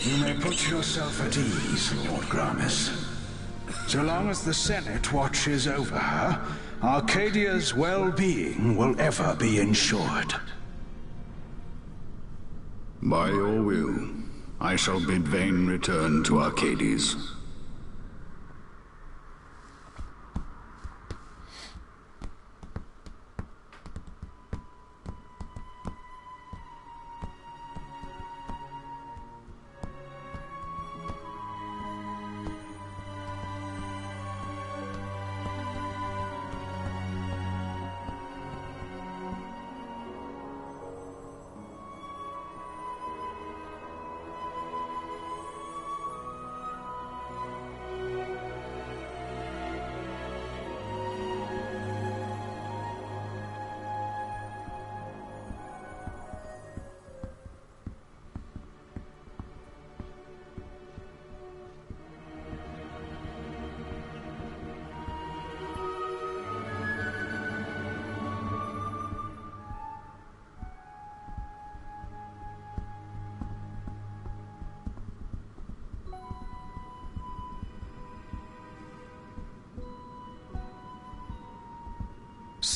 You may put yourself at ease, Lord Gramis. So long as the Senate watches over her, Arcadia's well-being will ever be ensured. By your will, I shall bid Vayne return to Arcades.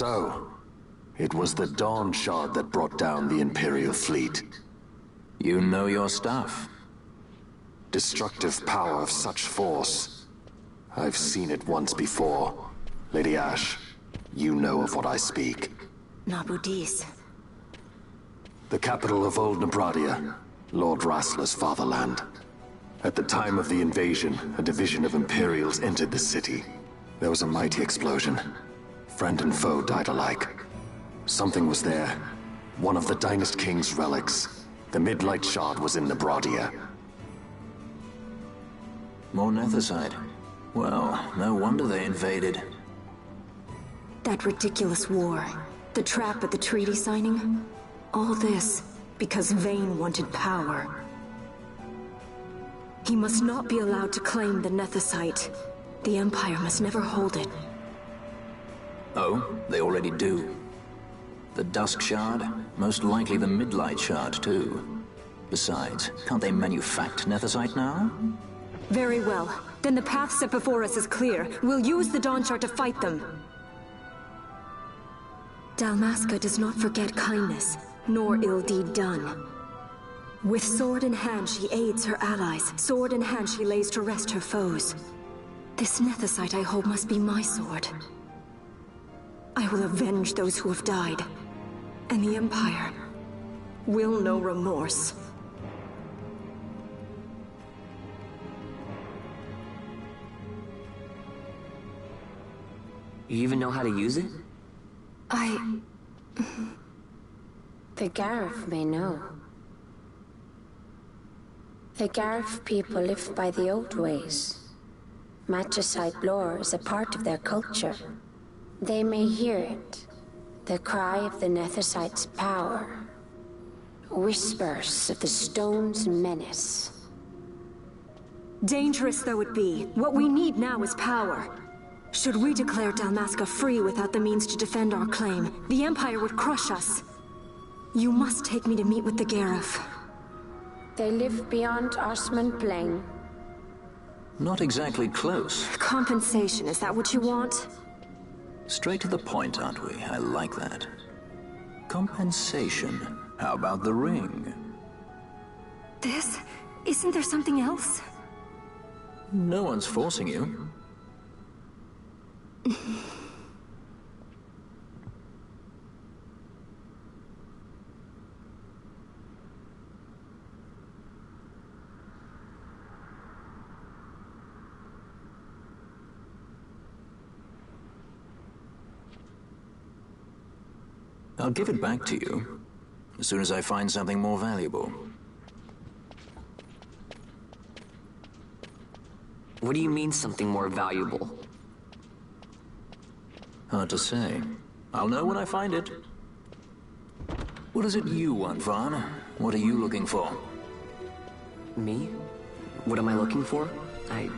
So, it was the Dawn Shard that brought down the Imperial fleet. You know your stuff. Destructive power of such force. I've seen it once before. Lady Ash, you know of what I speak. Nabudis. The capital of Old Nebradia, Lord Rassler's fatherland. At the time of the invasion, a division of Imperials entered the city. There was a mighty explosion. Friend and foe died alike. Something was there. One of the Dynast King's relics. The Midlight Shard was in Nebradia. More Nethicite. Well, no wonder they invaded. That ridiculous war. The trap at the treaty signing. All this because Vayne wanted power. He must not be allowed to claim the Nethicite. The Empire must never hold it. Oh, they already do. The Dusk Shard? Most likely the Midlight Shard, too. Besides, can't they manufacture Nethicite now? Very well. Then the path set before us is clear. We'll use the Dawn Shard to fight them. Dalmasca does not forget kindness, nor ill deed done. With sword in hand, she aids her allies. Sword in hand, she lays to rest her foes. This Nethicite I hold must be my sword. I will avenge those who have died. And the Empire will know remorse. You even know how to use it? The Garif may know. The Garif people live by the old ways. Magicite lore is a part of their culture. They may hear it. The cry of the Nethicite's power. Whispers of the stone's menace. Dangerous though it be, what we need now is power. Should we declare Dalmasca free without the means to defend our claim, the Empire would crush us. You must take me to meet with the Garif. They live beyond Osman Plain. Not exactly close. Compensation, is that what you want? Straight to the point, aren't we? I like that. Compensation. How about the ring? This? Isn't there something else? No one's forcing you. I'll give it back to you as soon as I find something more valuable. What do you mean something more valuable? Hard to say. I'll know when I find it. What is it you want, Vaughn? What are you looking for? Me? What am I looking for? I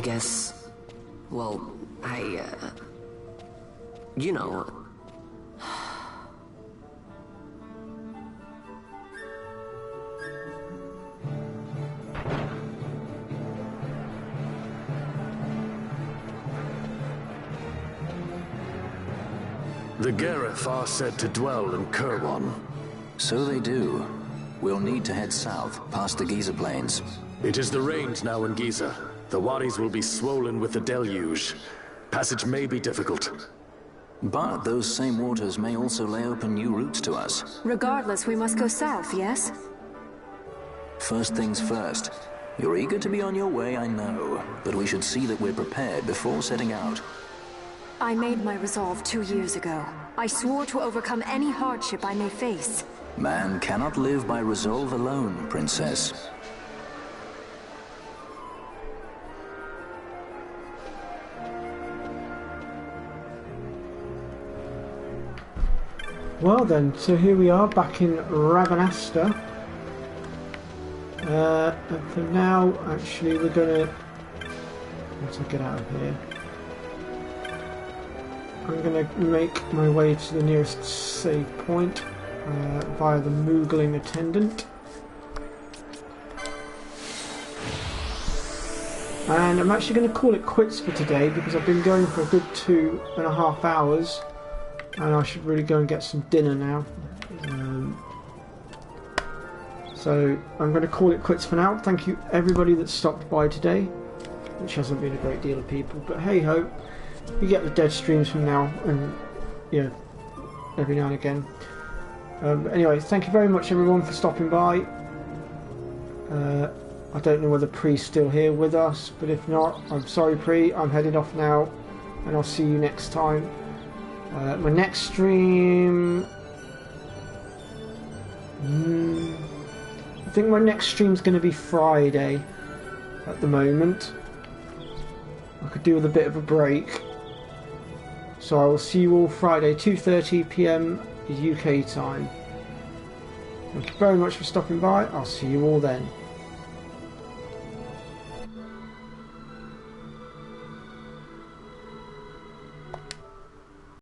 guess... Well, you know... The Garif are said to dwell in Kirwan. So they do. We'll need to head south, past the Giza Plains. It is the rains now in Giza. The wadis will be swollen with the deluge. Passage may be difficult. But those same waters may also lay open new routes to us. Regardless, we must go south, yes? First things first. You're eager to be on your way, I know. But we should see that we're prepared before setting out. I made my resolve 2 years ago. I swore to overcome any hardship I may face. Man cannot live by resolve alone, Princess. Well then, so here we are back in Ravenasta. And for now, actually, we're gonna... Once I get out of here, I'm gonna make my way to the nearest save point via the Moogling attendant. And I'm actually going to call it quits for today because I've been going for a good 2.5 hours. and I should really go and get some dinner now. So I'm going to call it quits for now. Thank you everybody that stopped by today, which hasn't been a great deal of people, but hey ho, you get the dead streams from now and every now and again. Anyway, thank you very much everyone for stopping by. I don't know whether Pre's still here with us, but if not, I'm sorry Pre, I'm headed off now, and I'll see you next time. My next stream... I think my next stream's going to be Friday at the moment. I could do with a bit of a break. So I will see you all Friday, 2:30 PM UK time. Thank you very much for stopping by. I'll see you all then.